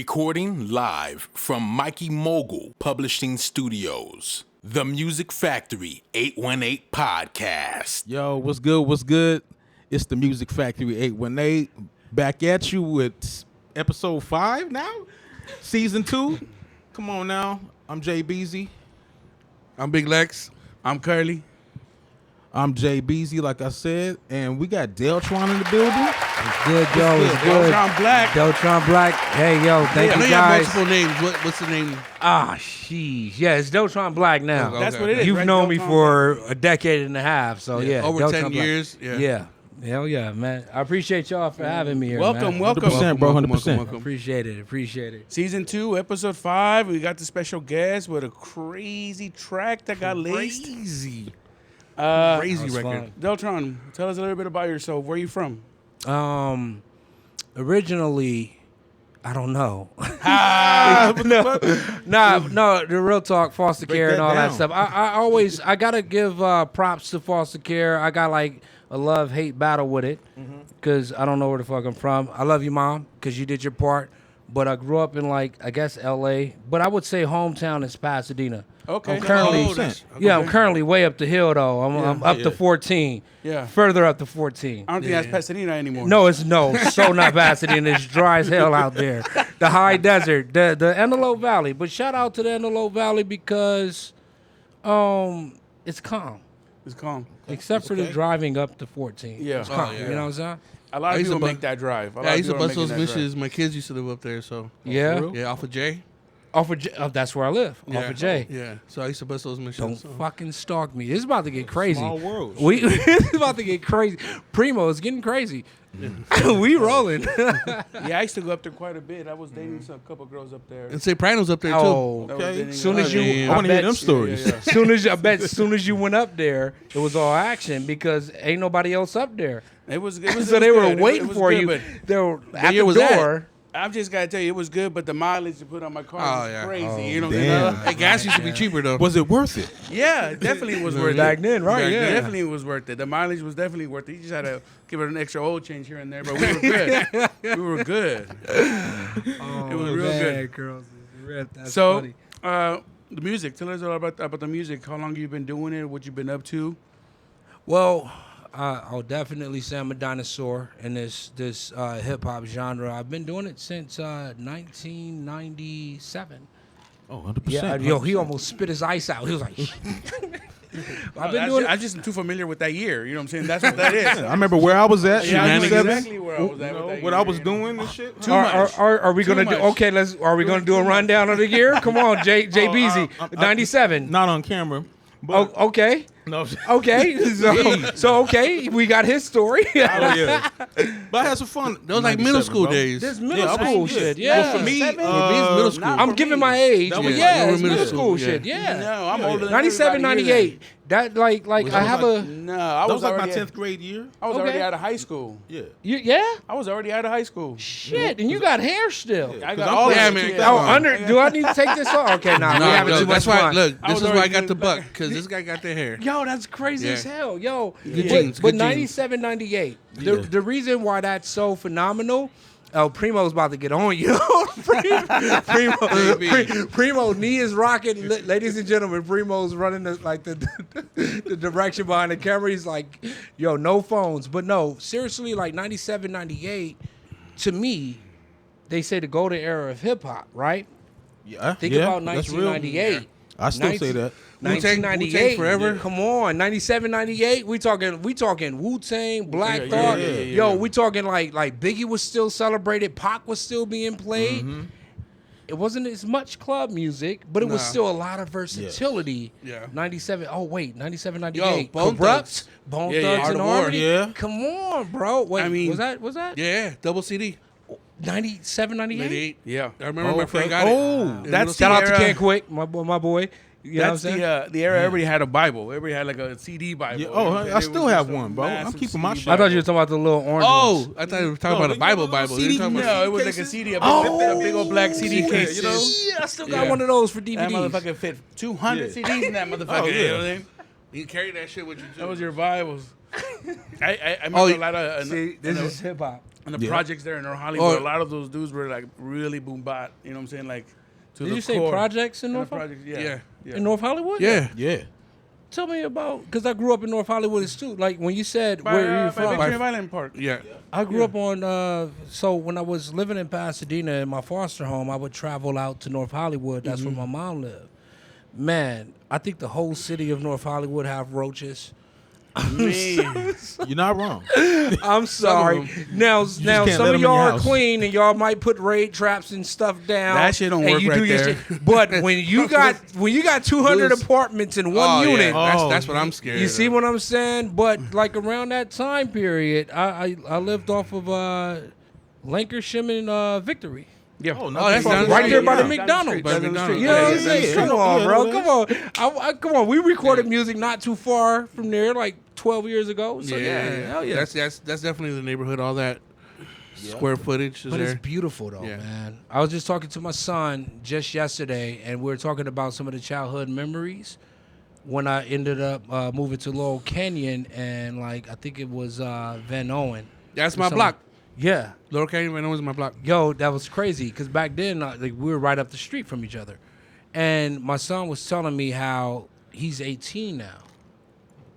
Recording live from Mikey Mogul Publishing Studios. The Music Factory 818 Podcast. Yo, what's good? What's good? It's the Music Factory 818. Back at you with episode 5 now? Season 2? Come on now. I'm JBZ. I'm Big Lex. I'm Krly. I'm JBZ, like I said. And we got Deltron in the building. It's good, yo. It's good. Deltron Blac. Deltron Blac. Hey, yo, thank you You guys. have multiple names. What's the name? Sheesh. Yeah, it's Deltron Blac now. Okay. That's what it is. You've right? known me Deltron for a decade and a half, so yeah. Over Deltron 10 Blac. years. Yeah. Hell yeah, man. I appreciate y'all for having me here, Welcome, man. welcome. 100%, bro. 100%. Appreciate it. Season 2, episode 5. We got the special guest with a crazy track that got laced. Crazy. Crazy That was record. Deltron, tell us a little bit about yourself. Where are you from? Originally, I don't know. No. No, the real talk, foster care and all that down. stuff. I gotta give props to foster care. I got like a love-hate battle with it because I don't know where the fuck I'm from. I love you, Mom, because you did your part. But I grew up in, like, I guess L.A., but I would say hometown is Pasadena. Okay. I'm currently, Oh, I'm currently way up the hill, though. I'm up to 14. Yeah. Further up to 14. I don't think that's Pasadena anymore. No, it's so not Pasadena. It's dry as hell out there. The high desert, the Antelope Valley. But shout out to the Antelope Valley because it's calm. It's calm. Except for the driving up to 14. Yeah. It's calm. Oh, yeah. You know what I'm saying? A lot I of used to people bu- make that drive. I used to bust those missions. My kids used to live up there, so. Yeah. Yeah, off of J. Off of J. That's where I live. Yeah. Off of J. Yeah. So I used to bust those Don't missions. so. fucking stalk me. This is about to get crazy. Small world. It's about to get crazy. Primo, it's getting crazy. We rolling. Yeah, I used to go up there quite a bit. I was dating a couple girls up there. And Soprano's up there, too. Oh, I was dating soon as a- you, I want to hear bet- them stories. Yeah. Soon as you went up there, it was all action because ain't nobody else up there. It was So they were good. waiting It was for good, you. but They were at year the was that? door. I've just got to tell you, it was good, but the mileage to put on my car Oh, was yeah. crazy. Oh, you know what damn. I'm saying? Hey, gas used to be cheaper, though. Was it worth it? Yeah, it definitely was worth it. Back then, right? Back Yeah. then. Definitely was worth it. The mileage was definitely worth it. You just had to give it an extra oil change here and there, but we were good. We were good. Oh, It was real good. Girls. That's So, funny. the music. Tell us all about the music. How long you been doing it? What you been up to? Well, I'll definitely say I'm a dinosaur in this hip hop genre. I've been doing it since 1997. Oh, 100%. Yeah, yo, he almost spit his ice out. He was like, I've been I'm doing it. just too familiar with that year. You know what I'm saying? That's what that is. I remember where I was at. Yeah, I knew 97. exactly where I was at. with that What year, I was you know? doing and shit. Are we gonna do? much. Okay, are we gonna do a rundown of the year? Come on, JBZ, I- 97. Not on camera. Oh, But, okay. no. Okay, so okay, we got his story. Oh, yeah. But I had some fun. Those like middle 97, school bro. days. This middle Yeah, I was- school yeah. shit, yeah. Well, for me, For me, it's middle school. not I'm for giving me. my age, That but was- yeah, that it's was middle middle school school, shit, yeah. yeah. No, I'm older than 97, everybody here 98. That like I have a No, I That was was like my already 10th grade year. I was Okay. already out of high school. Yeah. yeah. I was already out of high school. Shit, and you got hair still. I 'Cause got I'm all playing that. man. shit. Oh, do I need to take this off? Okay, nah, we having too much that's why. fun. Look, I this was is why I already got the doing- buck because this guy got the hair. Yo, that's crazy Yeah. as hell. Yo, Good but, genes, but good 97, 98. Yeah. The reason why that's so phenomenal. Oh, Primo's about to get on you. Primo knee is rocking. Ladies and gentlemen, Primo's running the direction behind the camera. He's like, yo, no phones. But no, seriously, like 97, 98, to me, they say the golden era of hip hop, right? Yeah. Think yeah, about that's real. 1998. I still say that. Wu-Tang 1998 forever. Come on, 97, 98. We talking Wu-Tang, Black Yeah, Thought. yeah, yeah, Yo, we talking like Biggie was still celebrated, Pac was still being played. It wasn't as much club music, but it was Nah. still a lot of versatility. Yeah. 97. Oh wait, 97, 98. Bone Corrupt, Thugs. Bone Yeah, yeah, Thugs Art and of War. Harmony. Yeah. Come on, bro. Wait, I mean- was that Yeah, double CD. 97, 98? 98. Yeah. I remember my friend got Oh, it. In that's middle Shout out to era- Ken Quick, my boy. You know That's what I'm saying? the era everybody had a Bible. Everybody had like a CD Bible. Yeah. Oh, And I it still was have just a one, bro. I'm massive keeping my CD shit. I thought you were talking about the little orange ones. Oh, I thought you were talking No, about a they Bible. got a little You CD were talking about- No, it was like a cases. CD, a big old black CD Yeah, case. you know? Yeah, I still got Yeah. one of those for That DVDs. motherfucker fit 200 Yeah. CDs in that motherfucker. Oh, You know yeah. what I mean? You carry that shit with you too. That was your Bibles. I remember Oh, a lot of. See, this is hip hop. And the projects there in North Hollywood, Oh. a lot of those dudes were like really boom bap. You know what I'm saying? Like to Did the you say core. projects in And the North Hollywood? projects, yeah. In North Hollywood? Yeah. Yeah. Tell me about, because I grew up in North Hollywood too. Like when you said By, where you're by from. Victory Island Park. Yeah. I grew up on, so when I was living in Pasadena in my foster home, I would travel out to North Hollywood. That's where my mom lived. Man, I think the whole city of North Hollywood have roaches. Man. You're not wrong. I'm sorry. Now can't some let of 'em in y'all your are house. clean and y'all might put raid traps and stuff down. That shit don't and work you right do your there. shit. But when you got 200 Dudes. apartments in one unit, That's what I'm scared. you of. see what I'm saying? But like around that time period, I lived off of Lancashire and Victory. Yeah. Oh, no, that's down the Right street. there by the Yeah. McDonald's. By the McDonald's. You know what I'm Yeah, saying? yeah, Come yeah. on, Yeah, bro. yeah. Come on. Come on. We recorded music not too far from there, like 12 years ago. So yeah, hell yeah. That's definitely the neighborhood. All that square footage is But there. it's beautiful though, Yeah. man. I was just talking to my son just yesterday, and we were talking about some of the childhood memories when I ended up moving to Laurel Canyon, and like I think it was Van Owen. That's my Some- block. Yeah. Laurel Canyon right now is my block. Yo, that was crazy because back then like, we were right up the street from each other, and my son was telling me how he's 18 now,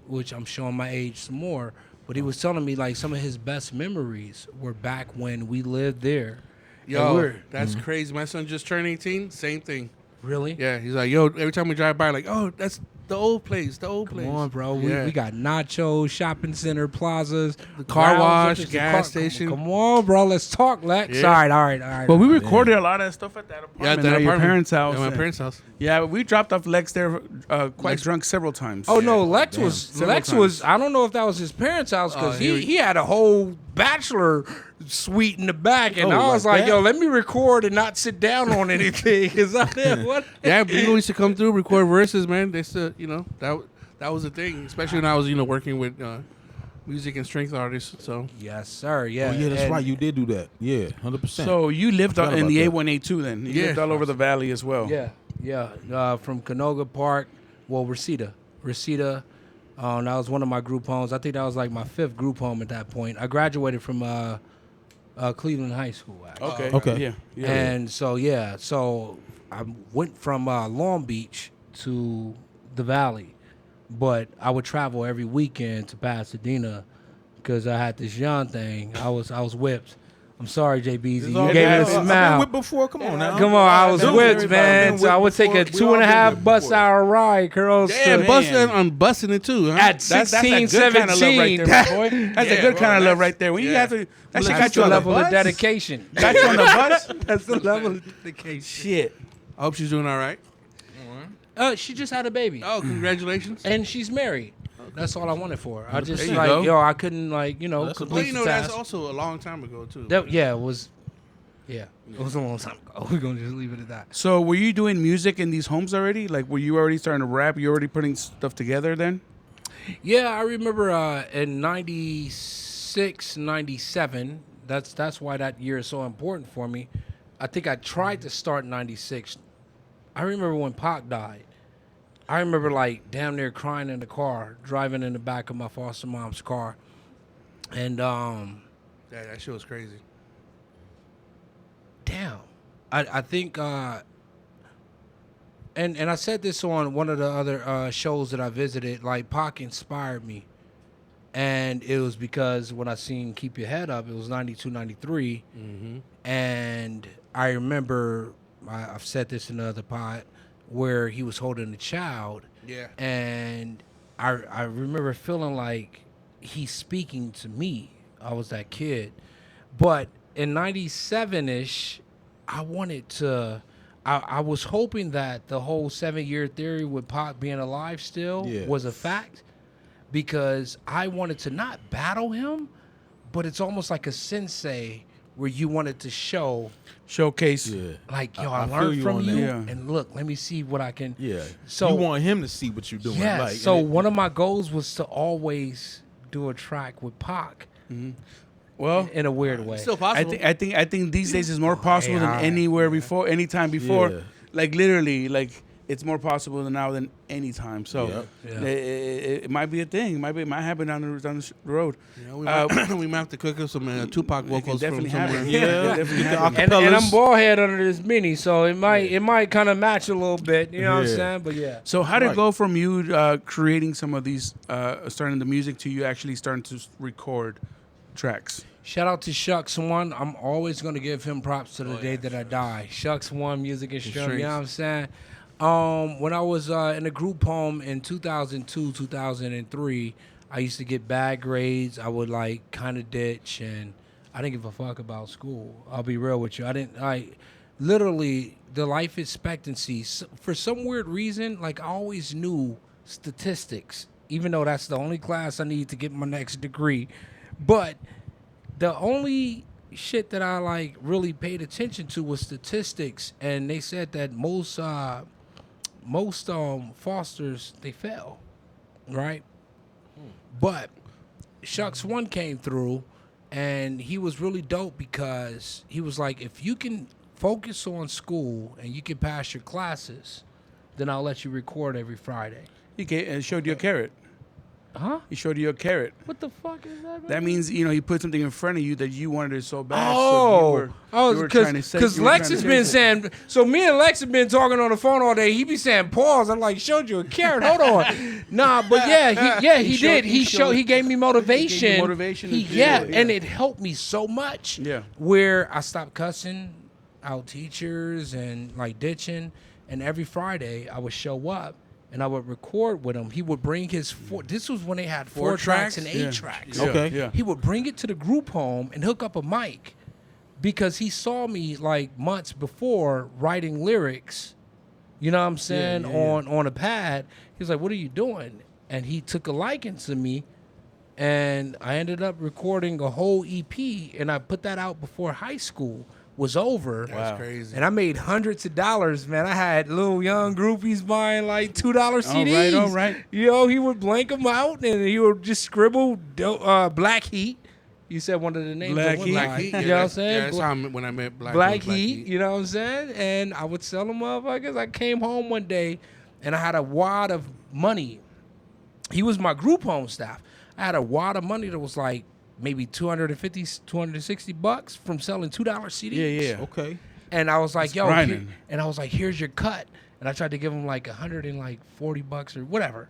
which I'm showing my age some more. But he was telling me like some of his best memories were back when we lived there. And Yo, we're- that's crazy. My son just turned 18. Same thing. Really? Yeah, he's like, yo, every time we drive by, like, oh, that's the old place, the old place. Come on, bro. Yeah. We got nachos, shopping center, plazas, the car wash, gas station. Come on, bro. Let's talk, Lex. Yeah. All right. But we recorded a lot of that stuff at that apartment. Yeah, at that your apartment. parents' house. Yeah, my and- parents' house. Yeah, we dropped off Lex there quite drunk several times. Oh no, Lex Several was. times. I don't know if that was his parents' house because Oh, he had a whole bachelor suite in the back, and Oh, I was like like, that? yo, let me record and not sit down on anything. Cause I didn't what? Yeah, people used to come through, record verses, man. They used to, that was the thing, especially when I was, working with music and strength artists. So Yes, sir. Yeah. Oh, yeah, that's And- right. You did do that. Yeah, 100%. So you lived Forgot in about the that. A1A2 then? You Yeah. lived all over the valley as well. Yeah. From Canoga Park, Reseda. That was one of my group homes. I think that was like my 5th group home at that point. I graduated from Cleveland High School, actually. Okay. Yeah. And so I went from Long Beach to the Valley, but I would travel every weekend to Pasadena because I had this young thing. I was whipped. I'm sorry, JBZ. You gave me a I've been smile. whipped before. Come on now. Come on, I was Dude, whipped, everybody man. been So I would whipped take a before. We all been 2.5 whipped bus before. hour ride, girls. yeah, to- I'm busting it too. Huh? At That's 16, a good kind of love right 17. there, my boy. That's a good kind of love right there. When you have to, that shit That's got you the on the level of bus. dedication. Got you on the bus. That's the level of dedication. Shit. I hope she's doing all right. She just had a baby. Oh, congratulations. And she's married. That's all I wanted for her. I just There you go. I couldn't That's a- complete Well, the that's task. also a long time ago too. It was a long time ago. We're gonna just leave it at that. So were you doing music in these homes already? Like, were you already starting to rap? You already putting stuff together then? Yeah, I remember in 96, 97. That's why that year is so important for me. I think I tried to start in 96. I remember when Pac died. I remember like damn near crying in the car, driving in the back of my foster mom's car. And Yeah, that shit was crazy. damn. I think and I said this on one of the other shows that I visited, like Pac inspired me. And it was because when I seen Keep Your Head Up, it was 92, 93. And I remember, I've said this in the other pod, where he was holding a child. Yeah. And I remember feeling like he's speaking to me. I was that kid. But in 97-ish, I wanted to... I was hoping that the whole 7-year theory with Pac being alive still Yeah. was a fact, because I wanted to not battle him, but it's almost like a sensei where you wanted to Showcase. Yeah. like, yo, I I, feel learned you from on you, that. Yeah. and look, let me see what I can. Yeah. So- you want him to see what you're doing. Yeah. Like, So and it- one of my goals was to always do a track with Pac Well, in a weird way. Still possible. I think these days is more possible than AI. anytime before. Yeah. Like literally, like it's more possible now than any time. So it might be a thing. It might happen down the road. Yeah, we might have to cook up some Tupac vocals definitely from somewhere. happen. Yeah. Definitely Get the happen. And I'm bald head under this mini, so it might kind of match a little bit. You know what I'm Yeah. saying? But yeah. So how did Right. it go from you creating some of these, starting the music, to you actually starting to record tracks? Shout out to Shucks One. I'm always gonna give him props to the day that I die. Shucks One, music and strength. You know what I'm saying? When I was in a group home in 2002, 2003, I used to get bad grades. I would like kind of ditch, and I didn't give a fuck about school. I'll be real with you. Literally, the life expectancy, for some weird reason, like I always knew statistics, even though that's the only class I need to get my next degree. But the only shit that I like really paid attention to was statistics, and they said that most Fosters, they fail, right? But Shucks One came through, and he was really dope because he was like, if you can focus on school and you can pass your classes, then I'll let you record every Friday. He showed you a carrot. Huh? He showed you a carrot. What the fuck is that? That means, he put something in front of you that you wanted it so bad. Oh, because Lex has been saying. So me and Lex have been talking on the phone all day. He be saying, "Pause." I'm like, "Showed you a carrot." Hold on. Nah, but he did. He gave me motivation. He gave you motivation to do it, and it helped me so much. Yeah. Where I stopped cussing out teachers and like ditching, and every Friday I would show up. And I would record with him. He would bring his this was when they had 4 tracks and 8 tracks. Yeah. Okay. Yeah. He would bring it to the group home and hook up a mic because he saw me like months before writing lyrics, you know what I'm saying, on a pad. He was like, "What are you doing?" And he took a liking to me, and I ended up recording a whole EP, and I put that out before high school was over. That's crazy. And I made hundreds of dollars, man. I had little young groupies buying like $2 CDs. All right. He would blank them out, and he would just scribble Blac Heat. You said one of the names. Blac of Heat. Blac Heat. You know what I'm saying? Yeah, that's how when I met Blac Heat. You know what I'm saying? And I would sell them motherfuckers. I came home one day, and I had a wad of money. He was my group home staff. I had a wad of money that was like maybe $260 from selling $2 CDs. Yeah. Okay. And I was like, It's "Yo," grinding. and I was like, "Here's your cut." And I tried to give him like $140 or whatever.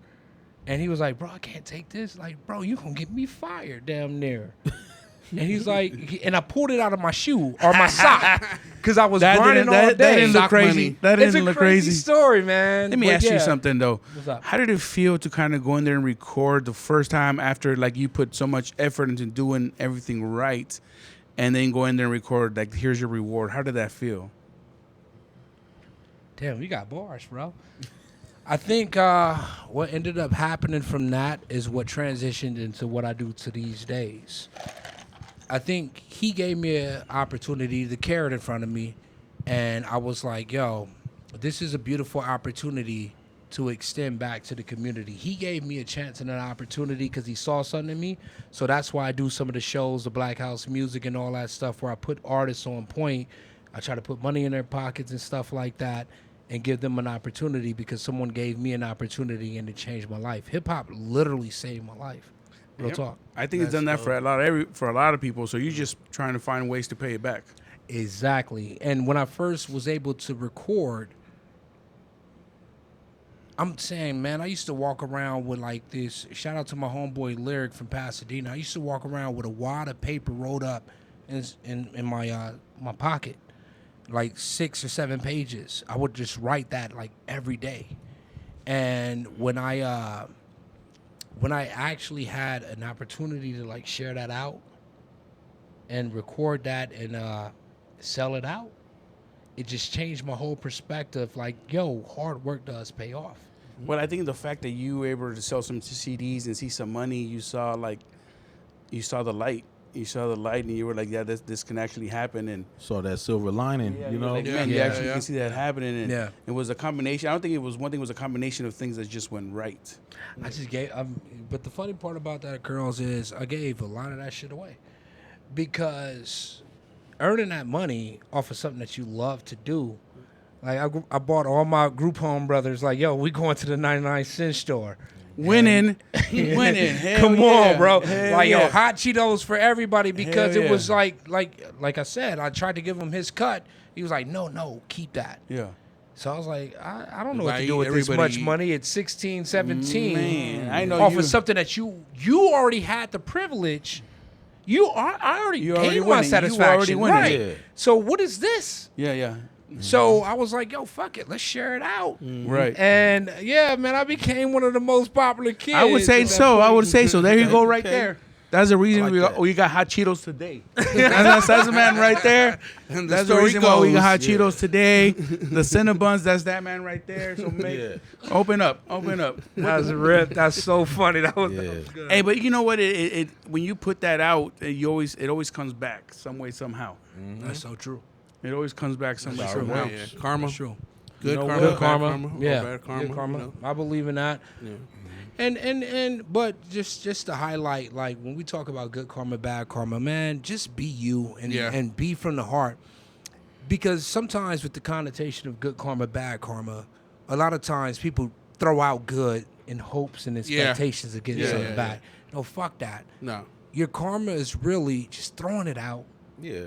And he was like, "Bro, I can't take this. Like, bro, you gonna get me fired damn near." And he's like, and I pulled it out of my shoe or my sock because I was grinding all day. That didn't look Sock crazy. money. That It's didn't a look crazy crazy. story, man. Let me But ask you yeah. something though. What's up? How did it feel to kind of go in there and record the first time after like you put so much effort into doing everything right, and then go in there and record like here's your reward? How did that feel? Damn, you got bars, bro. I think what ended up happening from that is what transitioned into what I do to these days. I think he gave me an opportunity, the carrot in front of me, and I was like, "Yo, this is a beautiful opportunity to extend back to the community." He gave me a chance and an opportunity because he saw something in me. So that's why I do some of the shows, the Black House music and all that stuff, where I put artists on point. I try to put money in their pockets and stuff like that and give them an opportunity because someone gave me an opportunity and it changed my life. Hip-hop literally saved my life. Real Yep. talk. I think it's done that for a lot of people. So you're just trying to find ways to pay it back. Exactly. And when I first was able to record, I'm saying, man, I used to walk around with like this. Shout out to my homeboy Lyric from Pasadena. I used to walk around with a wad of paper rolled up in my pocket, like 6 or 7 pages. I would just write that like every day. And when I actually had an opportunity to like share that out and record that and sell it out, it just changed my whole perspective. Like, yo, hard work does pay off. Well, I think the fact that you were able to sell some CDs and see some money, you saw the light. You saw the light, and you were like, "Yeah, this can actually happen." And Saw that silver lining, you know. like, man, you actually can see that happening. And Yeah. it was a combination. I don't think it was one thing. It was a combination of things that just went right. I just gave, but the funny part about that, girls, is I gave a lot of that shit away because earning that money off of something that you love to do, Like I bought all my group home brothers. Like, yo, we going to the 99-cent store. Winning. Hell Come yeah. on, bro. Hell Like, yeah. yo, hot Cheetos for everybody because Hell it was yeah. like I said, I tried to give him his cut. He was like, no, keep that. Yeah. So I was like, I don't know what to Like, do with this everybody- much money. It's 16, 17. Man, I know off you- of something that you already had the privilege. I already You gained already my winning. You satisfaction. already winning. Right. Yeah. So what is this? Yeah. So I was like, yo, fuck it. Let's share it out. Right. And yeah, man, I became one of the most popular kids. I would say at that so. I point. would say so. There you go, right Okay. there. That's the reason like that. we got hot Cheetos today. that's the man right there. And the That's the story reason why we got goes, hot Cheetos today. The Cinnabons, that's that man right there. So open up. That's rip. That's so funny. That was good. Hey, but you know what? It when you put that out, it always comes back some way somehow. That's so true. It always comes back some way That's true. somehow. Yeah, karma. That's true. Good know karma. what? Bad Karma. karma. or Yeah. Bad karma. Good karma. You know? I believe in that. Yeah. But just to highlight, like when we talk about good karma, bad karma, man, just be you and be from the heart. Because sometimes with the connotation of good karma, bad karma, a lot of times people throw out good in hopes and expectations of getting something back. No, fuck that. No. Your karma is really just throwing it out Yeah.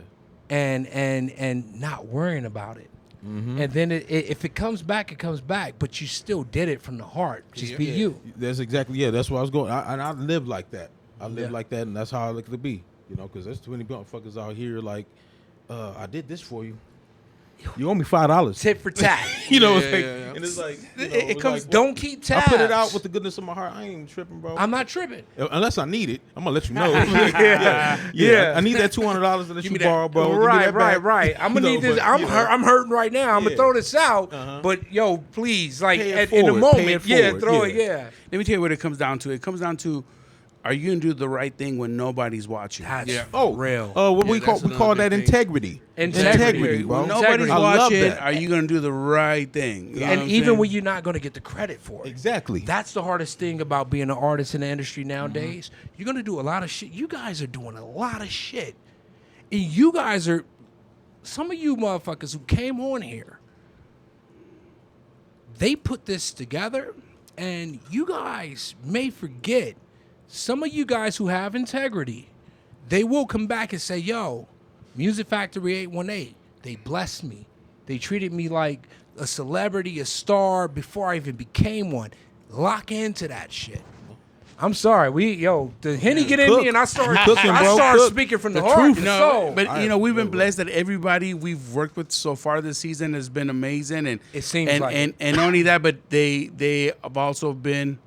and not worrying about it. And then if it comes back, it comes back. But you still did it from the heart. Just be you. That's exactly, that's where I was going. I live like that. I live like that, and that's how I like to be. You know, because there's too many motherfuckers out here like, I did this for you. You owe me $5. Tit for tat. You know, Yeah, it's like, yeah, yeah. and it's like, you know, It it's comes. like, Don't keep tabs. I put it out with the goodness of my heart. I ain't even tripping, bro. I'm not tripping. Unless I need it, I'm gonna let you know. Yeah. I need that $200 that you borrow, bro. Give me Right. that back. I'm gonna You need know, this. but, I'm you know. I'm hurting right now. I'm gonna Yeah. throw this out. But yo, please, like Pay it in the forward. Pay moment, it yeah, forward. throw it, Yeah. yeah. Let me tell you what it comes down to. It comes down to, are you gonna do the right thing when nobody's watching? That's Yeah. real. What Yeah, we call that's that another big thing. integrity. Integrity. bro. When nobody's I love watching, that. are you gonna do the right thing? You know what And I'm even saying? when you're not gonna get the credit for it. Exactly. That's the hardest thing about being an artist in the industry nowadays. You're gonna do a lot of shit. You guys are doing a lot of shit. And you guys are some of you motherfuckers who came on here. They put this together, and you guys may forget. Some of you guys who have integrity, they will come back and say, yo, Music Factory 818, they blessed me. They treated me like a celebrity, a star before I even became one. Lock into that shit. I'm sorry, the Henny get in Cook. me and I start, Cooking, I bro. start Cook. speaking from the The heart. truth. And No, soul. but you know we've been blessed that everybody we've worked with so far this season has been amazing, and It seems and like it. and not only that, but they have also been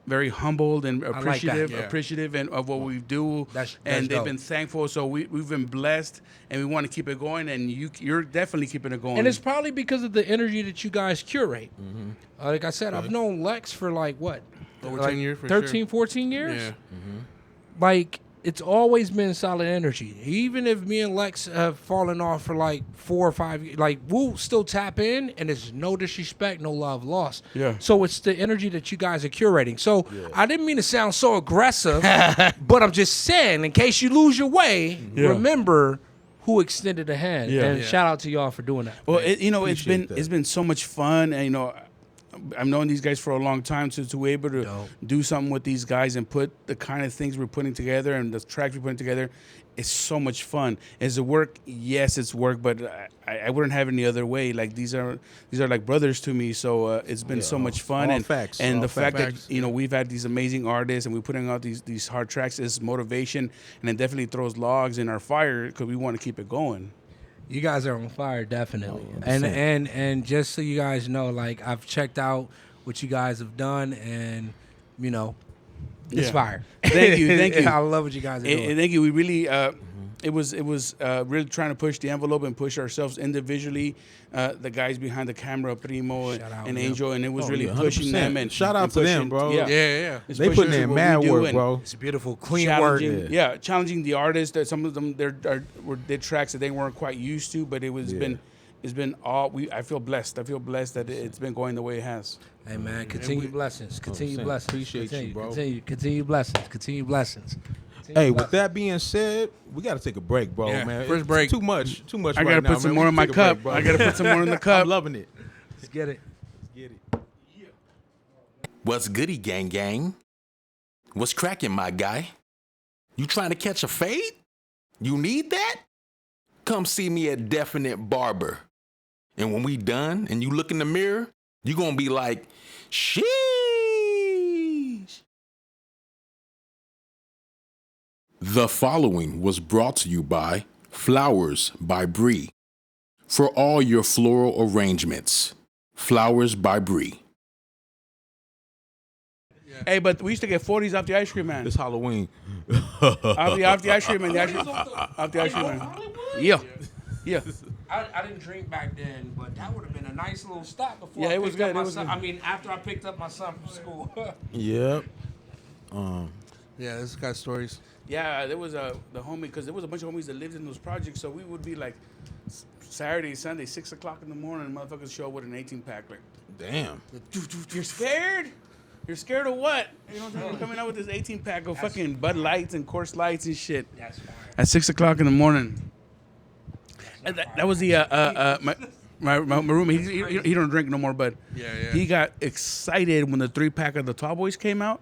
very humbled and like that, yeah. appreciative and of what we do, That's and they've dope. been thankful. So we've been blessed, and we want to keep it going, and you're definitely keeping it going. And it's probably because of the energy that you guys curate. Like I said, I've known Lex for like what? Over Like 10 years, for 13, sure. 14 years? Yeah. Like, it's always been solid energy. Even if me and Lex have fallen off for like 4 or 5 years, like, we'll still tap in, and it's no disrespect, no love lost. Yeah. So it's the energy that you guys are curating. So I didn't mean to sound so aggressive, but I'm just saying, in case you lose your way, remember who extended a hand. Yeah. And Yeah. shout out to y'all for doing that. Well, it's that. been so much fun, and I've known these guys for a long time, so to be able to Dope. do something with these guys and put the kind of things we're putting together and the tracks we're putting together, it's so much fun. Is it work? Yes, it's work, but I wouldn't have it any other way. Like these are like brothers to me, so it's been so much fun. all And facts, and all the fact facts. that we've had these amazing artists and we're putting out these hard tracks is motivation, and it definitely throws logs in our fire because we want to keep it going. You guys are on fire, definitely. Oh, And just so you guys know, like, I've checked out what you guys have done, and it's Yeah. fire. Thank you. I love what you guys are doing. And thank you. We really, it was really trying to push the envelope and push ourselves individually. The guys behind the camera, Primo Shout out, and man. Angel, and it was really 100%. pushing them. And Shout out and to them, pushing- bro. Yeah, Yeah. It's They putting pushing in what mad we do work, and bro. It's beautiful, clean work. challenging, challenging the artists. That some of them did tracks that they weren't quite used to, but it's been all I feel blessed. I feel blessed that it's been going the way it has. Hey, man, continue blessings. Continue 100%. blessings. Appreciate you, Continue, bro. Continue blessings. Continue blessings. Hey, with that being said, we got to take a break, bro, Yeah, man. first It's break. Too much I right gotta now, put some man. more We in my take a break, cup. bro. I gotta put some more in the cup. I'm loving it. Let's get it. Get it. What's goody, gang gang? What's cracking, my guy? You trying to catch a fade? You need that? Come see me at Definite Barber. And when we done and you look in the mirror, you gonna be like, sheesh. The following was brought to you by Flowers by Bree. For all your floral arrangements, Flowers by Bree. Hey, but we used to get 40s off the ice cream man. It's Halloween. Off the ice cream man. Off the ice cream man. Yeah. Yeah. I didn't drink back then, but that would have been a nice little stop before Yeah, I it was picked good, up my it was son. good. I mean, after I picked up my son from school. Yep. Yeah, this got stories. Yeah, there was the homie, because there was a bunch of homies that lived in those projects, so we would be like Saturday, Sunday, 6 o'clock in the morning, motherfuckers show up with an 18-pack. Like, Damn. you're scared? You're scared of what? You know what I'm saying? You're coming out with this 18-pack of fucking Bud Lights and Coors Lights and shit. That's fine. At 6 o'clock in the morning. And that was the my roommate. He don't drink no more, but Yeah. he got excited when the 3-pack of the Tall Boys came out.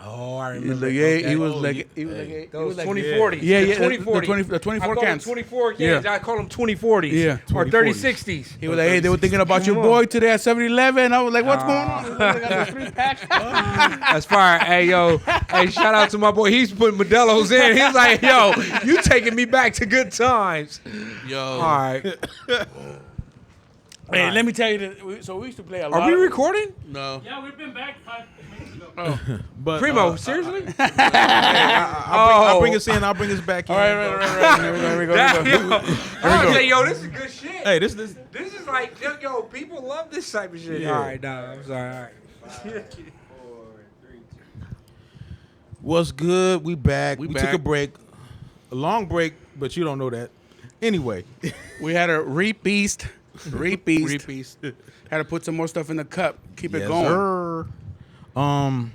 Oh, I He was remember. like, yeah, Okay. he was like, Those like 2040s. Yeah, The yeah, 2040. the 24 I call them cans. 24 cans. Yeah. I call them 2040s. Yeah, Or 2040s. 3060s. He was like, hey, they were thinking about your boy today at 7-Eleven. I was like, what's going on? He was like, I got the 3-pack. That's fire. Hey, yo. Hey, shout out to my boy. He's putting Modelo's in. He's like, yo, you taking me back to good times. Yo. All right. Hey, let me tell you this. So we used to play a lot. Are we recording? No. Yeah, we've been back 5 minutes ago. But Primo, seriously? I'll bring us in. I'll bring us back in. All right. Here we go. Yo, this is good shit. Hey, this. This is like, yo, people love this type of shit. Yeah. All right, nah, I'm sorry. All right. What's good? We back. We took back. a break. A long break, but you don't know that. Anyway. We had a repeast. Repeats. Had to put some more stuff in the cup. Keep it Yes, going. sir.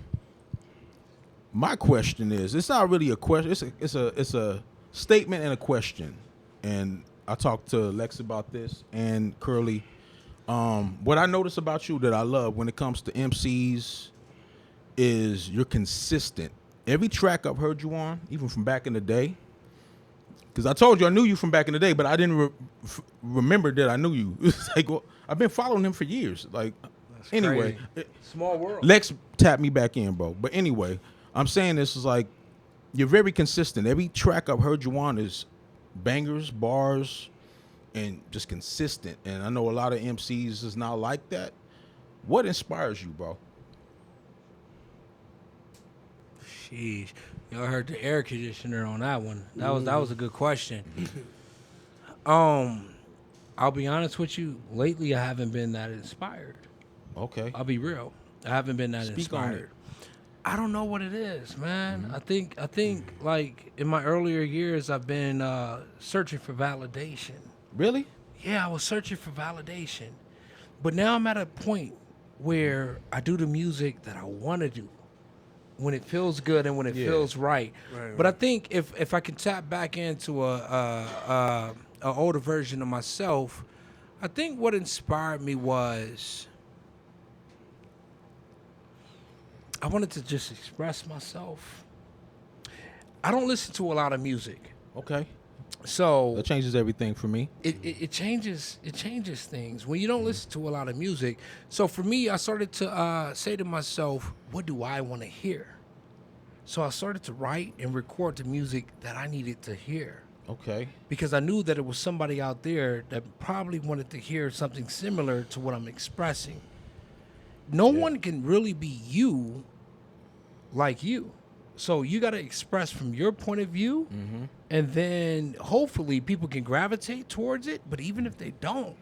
My question is, it's not really a question. It's a statement and a question. And I talked to Lex about this and Krly. What I notice about you that I love when it comes to MCs is you're consistent. Every track I've heard you on, even from back in the day, because I told you I knew you from back in the day, but I didn't remember that I knew you. It's like, well, I've been following him for years. Like, anyway, Small world. Lex tapped me back in, bro. But anyway, I'm saying this is like, you're very consistent. Every track I've heard you on is bangers, bars, and just consistent. And I know a lot of MCs is not like that. What inspires you, bro? Sheesh. Y'all heard the air conditioner on that one. That was a good question. I'll be honest with you. Lately, I haven't been that inspired. Okay. I'll be real. I haven't been that Speak on inspired. I don't know what it is, man. I think like in my earlier years, I've been searching for validation. Really? Yeah, I was searching for validation. But now I'm at a point where I do the music that I want to do when it feels good and when it feels right. But I think if I can tap back into a older version of myself, I think what inspired me was I wanted to just express myself. I don't listen to a lot of music. Okay. So That changes everything for me. it changes things when you don't listen to a lot of music. So for me, I started to say to myself, what do I want to hear? So I started to write and record the music that I needed to hear Okay. because I knew that it was somebody out there that probably wanted to hear something similar to what I'm expressing. No one can really be you like you. So you got to express from your point of view, and then hopefully people can gravitate towards it. But even if they don't,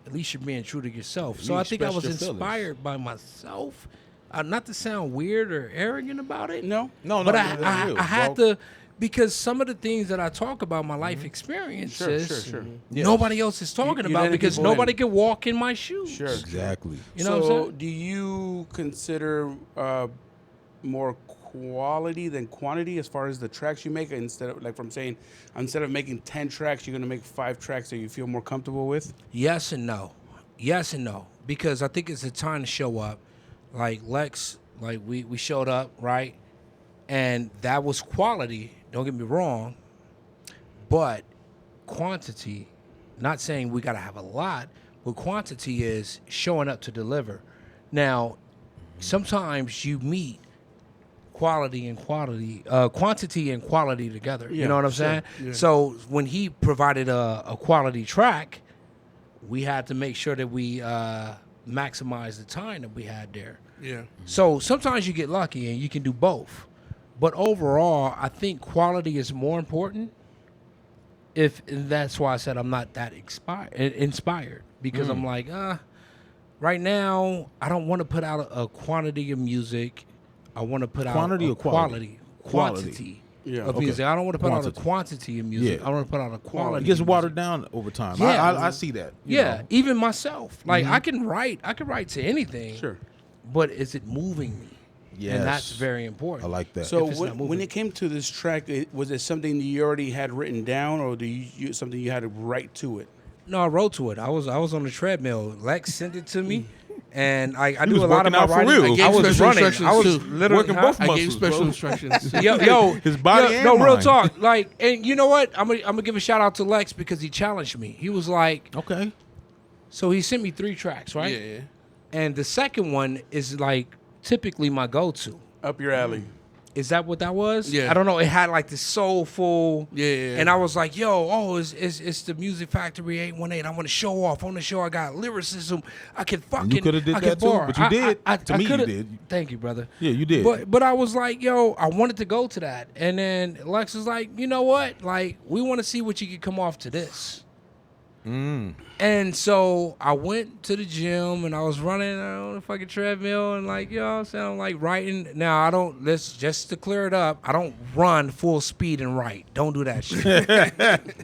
at least you're being true to yourself. So I think I was expressed your inspired by myself. Not to sound weird or arrogant about it. No. No, But that's real, I had bro. to, because some of the things that I talk about, my life experiences, Sure. nobody else is talking you about letting because people in. nobody can walk in my shoes. Sure. Exactly. You know what I'm So saying? do you consider more quality than quantity as far as the tracks you make? Instead of making 10 tracks, you're gonna make 5 tracks that you feel more comfortable with. Yes and no. Yes and no. Because I think it's the time to show up. Like Lex, like we showed up, right? And that was quality, don't get me wrong. But quantity, not saying we gotta have a lot, but quantity is showing up to deliver. Now, sometimes you meet quantity and quality together. You know what I'm saying? Yeah. So when he provided a quality track, we had to make sure that we maximize the time that we had there. Yeah. So sometimes you get lucky and you can do both. But overall, I think quality is more important. And that's why I said I'm not that inspired because I'm like, right now, I don't want to put out a quantity of music. I want to put Quantity out or quality? quantity Yeah. of Okay. music. I don't want to put out Quantity. a quantity of music. Yeah. I want to put out a quality. It gets of watered music. down over time. Yeah. I see that. you Yeah, know. even myself. Like I can write to anything. Sure. But is it moving me? Yes. And that's very important. I like that. So If it's not when moving. it came to this track, was it something you already had written down, or something you had to write to it? No, I wrote to it. I was on the treadmill. Lex sent it to me, and I do was a lot of working my out for writing. real. I gave was special running. instructions, I was too. literally Working both I gave muscles, special bro. instructions. yo, His body and no, real mind. talk. Like, and you know what? I'm gonna give a shout out to Lex because he challenged me. He was like, Okay. so he sent me 3 tracks, right? Yeah. And the second one is like typically my go-to. Up your alley. Is that what that was? Yeah. I don't know. It had like this soulful. Yeah. And I was like, yo, it's the Music Factory 818. I want to show off. I want to show I got lyricism. I can fucking. you coulda did I can that too, bar. but you did. To me, you coulda- did. Thank you, brother. Yeah, you did. But I was like, yo, I wanted to go to that. And then Lex was like, you know what? Like, we want to see what you can come off to this. And so I went to the gym and I was running on the fucking treadmill and like, you know what I'm saying? I'm like writing. Now just to clear it up, I don't run full speed and write. Don't do that shit.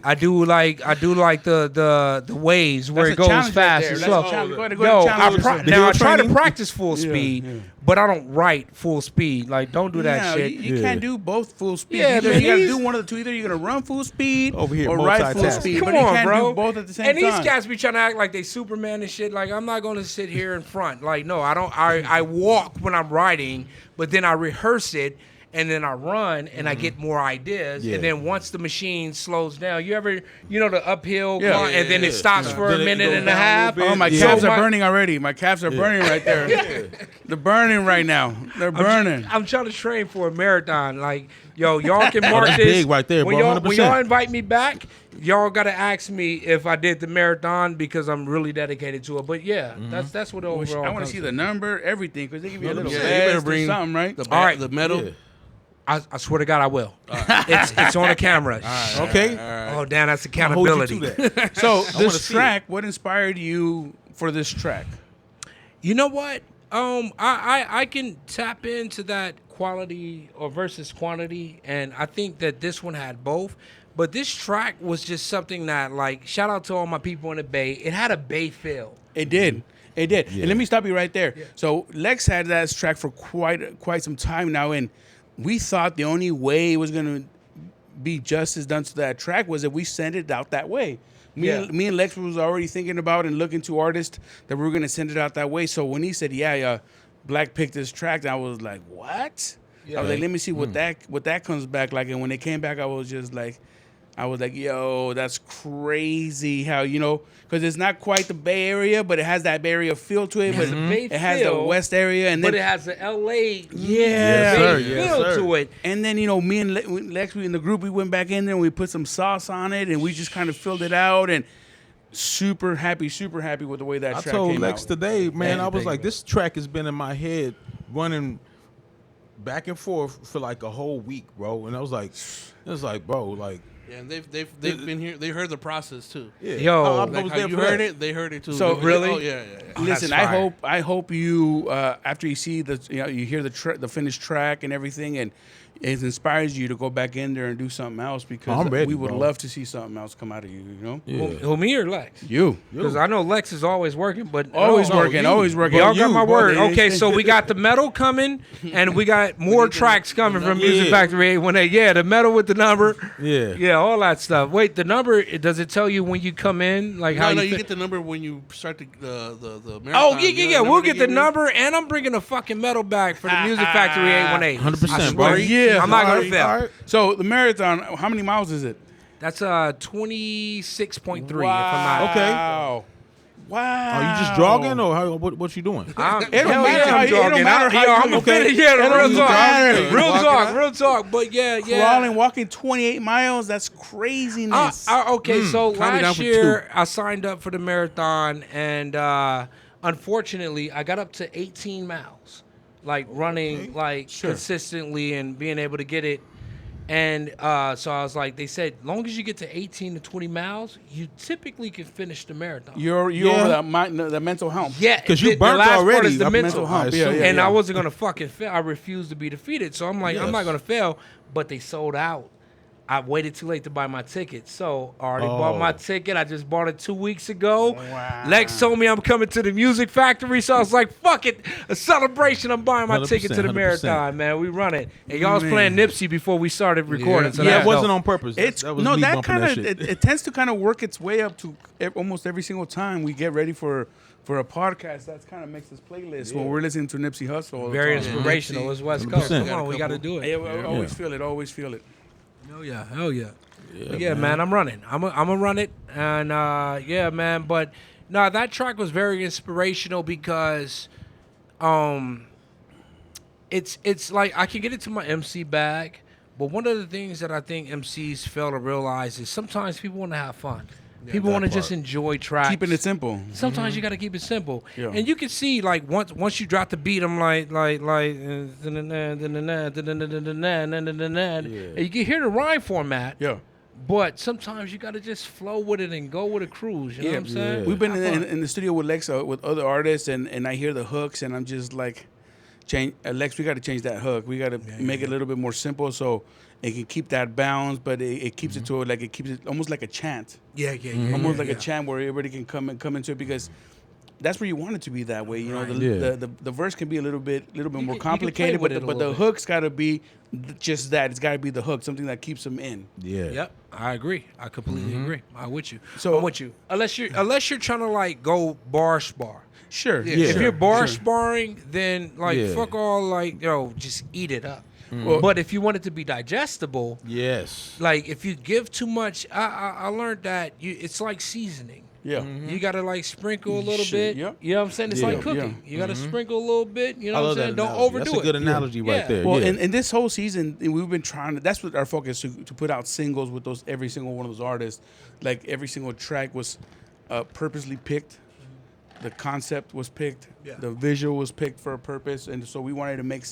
I do like the waves where That's it a goes challenge right fast there. and That's slow. a challenge. Go ahead, Yo, challenge yourself. I try to training? practice full speed, but I don't write full speed. Like, don't do that No, shit. You Yeah. can't do both full speed. Yeah, Either man, you gotta he's- do one of the two. Either you're gonna run full speed Over here, or ride full multitasking. speed. Come but you on, can't bro. do both at the same and time. these guys be trying to act like they Superman and shit. Like, I'm not gonna sit here in front. Like, no, I don't. I walk when I'm writing, but then I rehearse it, and then I run, and I get more ideas. Yeah. And then once the machine slows down, the uphill, Yeah. climb, and then it stops for Then a it minute goes and a down a half. little bit. Oh, my Yeah. calves So are burning already. My calves are burning right there. They're burning right now. They're burning. I'm trying to train for a marathon. Like, yo, y'all can mark that's this. big right there, when bro, y'all, when 100%. y'all invite me back, y'all gotta ask me if I did the marathon because I'm really dedicated to it. But yeah, that's what overall. I want to comes see to. the number, everything, because they give you a little Yeah, you vest better or bring something, right? The All right. the medal. Yeah. I swear to God, I will. It's on the camera. Okay. Oh, damn, that's I'll hold accountability. you to that. So wanna this see track, what inspired you for this track? You know what? I can tap into that quality or versus quantity, and I think that this one had both. But this track was just something that, like, shout out to all my people in the Bay. It had a Bay feel. It did. It did. Yeah. And let me stop you right there. So Lex had that track for quite some time now, and we thought the only way it was going to be justice done to that track was if we send it out that way. Me and Lex was already thinking about and looking to artists that we were going to send it out that way. So when he said, Blac picked this track, I was like, what? I was like, let me see what that comes back like. And when it came back, I was like, yo, that's crazy how, because it's not quite the Bay Area, but it has that Bay Area feel to it. has But a Bay it has the feel, West area. And But then, it has the LA yeah. sir. Bay Yes, feel sir. to it. And then, me and Lex, we in the group, we went back in there and we put some sauce on it and we just kind of filled it out and super happy with the way that I track told came Lex out. today, man, I was Thank like, you. this track has been in my head running back and forth for like a whole week, bro. And I was like, bro, like, Yeah, and they've been here. They heard the process too. yeah. Yo, I Like was how there you for heard that. it, they heard it too. So, They- really? Oh yeah. Listen, That's fire. I hope you after you see you hear the finished track and everything, and it inspires you to go back in there and do something else because I'm ready, we would bro. love to see something else come out of you. You know, Who, me or Lex? you. Because I know Lex is always working, but Always working, always working. Y'all got You, my bro. word. Okay, so we got the metal coming, and we got more tracks coming from Music Factory 818. Yeah, the metal with the number. Yeah, all that stuff. Wait, the number, does it tell you when you come in? Like how No, you you get the number when you start the marathon. Oh, yeah. You know, We'll get the they give you? number, and I'm bringing a fucking metal back for the Music Factory 818. 100%, I bro. swear. Yeah, I'm not going to All fail. right. So the marathon, how many miles is it? That's 26.3 if I'm not. Okay. Wow. Wow. Are you just jogging or what you doing? It don't Hell matter yeah, how I'm it don't jogging. matter how I'm you- a finish. Yeah, It real don't talk. matter. Real talk. But yeah. Crawling, walking 28 miles, that's craziness. Okay, so Count me down last for year I signed up for the marathon, and unfortunately I got up to 18 miles, like running consistently and being able to get it. And so I was like, they said, long as you get to 18 to 20 miles, you typically can finish the marathon. You're over that mental hump. Yeah, Because you the burnt last part already. is the Up mental hump. Yeah, and I wasn't gonna fucking fail. I refused to be defeated. So I'm like, I'm Yes. not gonna fail. But they sold out. I waited too late to buy my ticket. So I already bought my ticket. I just bought it 2 weeks ago. Wow. Lex told me I'm coming to the Music Factory. So I was like, fuck it. A celebration. I'm buying my ticket to the 100%. marathon, man. We run it. And y'all was playing Nipsey before we started recording. So Yeah, that's it wasn't dope. on purpose. It's that was no, me that bumping kind of shit. it tends to kind of work its way up to almost every single time we get ready for a podcast. That's kind of makes this playlist when we're listening to Nipsey Hussle. all the Very time. inspirational. It's West Coast. 100%. Come on, we got to do it. Yeah, I always feel it. Always feel it. Hell yeah. Yeah, man, I'm running. I'm gonna run it, and yeah, man. But no, that track was very inspirational because, it's like I can get into my MC bag, but one of the things that I think MCs fail to realize is sometimes people want to have fun. People want to just enjoy tracks. Keeping it simple. Sometimes you got to keep it simple, Yeah. and you can see like once you drop the beat, I'm like, and you can hear the rhyme format. Yeah. But sometimes you got to just flow with it and go with a cruise. You know what I'm saying? We've been in the studio with Lex with other artists, and I hear the hooks, and I'm just like, Lex, we got to change that hook. We got to make it a little bit more simple so it can keep that bounce, but it keeps it to it keeps it almost like a chant. Yeah. Almost like a chant where everybody can come into it because that's where you want it to be that way. You know, the verse can be a little bit more complicated, with but it a the little bit. hook's got to be just that. It's got to be the hook, something that keeps them in. Yeah. Yep, I agree. I completely agree. I'm with you. So- I'm with you. Unless you're trying to like go bar spar. Sure. Yeah. If you're bar sparring, then like Yeah. fuck all like just eat it up. Well- But if you want it to be digestible, Yes. like if you give too much, I learned that it's like seasoning. Yeah. You gotta like sprinkle a little Shit, bit. yeah. You know what I'm saying? It's Yeah. like cooking. You gotta sprinkle a little bit. You know I what I'm love saying? that Don't analogy. overdo That's a it. good analogy right Yeah. there. Well, yeah. in this whole season, we've been trying to. That's what our focus to put out singles with every single one of those artists. Like every single track was purposely picked. The concept was picked. Yeah. The visual was picked for a purpose, and so we wanted to make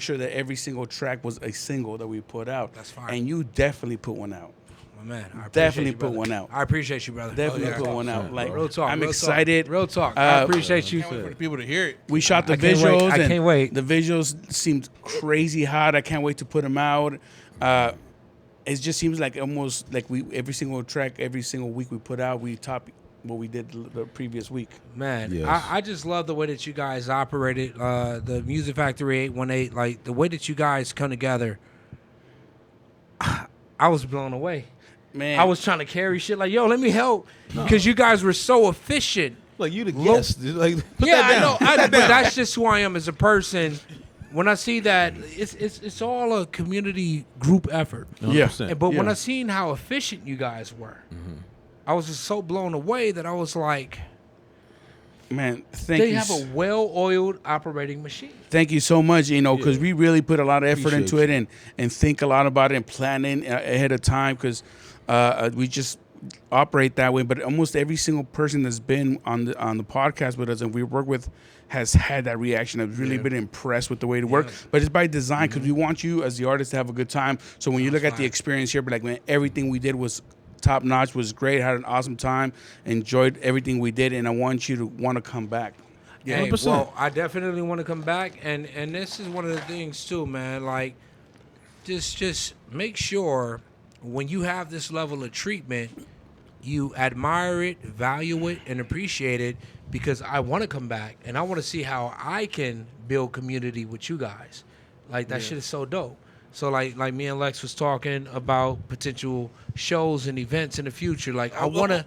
sure that every single track was a single that we put out. That's fine. And you definitely put one out. My man, I appreciate Definitely you, put brother. one out. I appreciate you, brother. Definitely Oh, yeah. put one out. Like Real talk. I'm real excited. Talk. Real talk. I Uh, appreciate you. Can't wait for the people to hear it. We shot the I can't visuals. wait. I and can't wait. The visuals seemed crazy hot. I can't wait to put them out. It just seems like almost like every single track, every single week we put out, we top what we did the previous week. Man, Yes. I just love the way that you guys operated. The Music Factory 818, like the way that you guys come together. I was blown away. Man, I was trying to carry shit like, yo, let me help, because you guys were so efficient. Like you the guest. Like put Yeah, that down. I know, but that's just who I am as a person. When I see that, it's all a community group effort. 100%. But when Yeah. I seen how efficient you guys were, I was just so blown away that I was like, man, thank they you. have a well-oiled operating machine. Thank you so much. You know, because we really put a lot of effort into Appreciate it and think a lot about it and planning ahead of time because we just operate that way. But almost every single person that's been on the podcast with us and we work with has had that reaction. I've really been impressed with the way to work. But it's by design because we want you as the artist to have a good time. So when you look at the experience here, be like, man, everything we did was top notch, was great, had an awesome time, enjoyed everything we did, and I want you to want to come back. Yeah, 100%. well, I definitely want to come back, and this is one of the things too, man. Like, just make sure when you have this level of treatment, you admire it, value it, and appreciate it, because I want to come back and I want to see how I can build community with you guys. Like that shit is so dope. So like me and Lex was talking about potential shows and events in the future. Like I want to.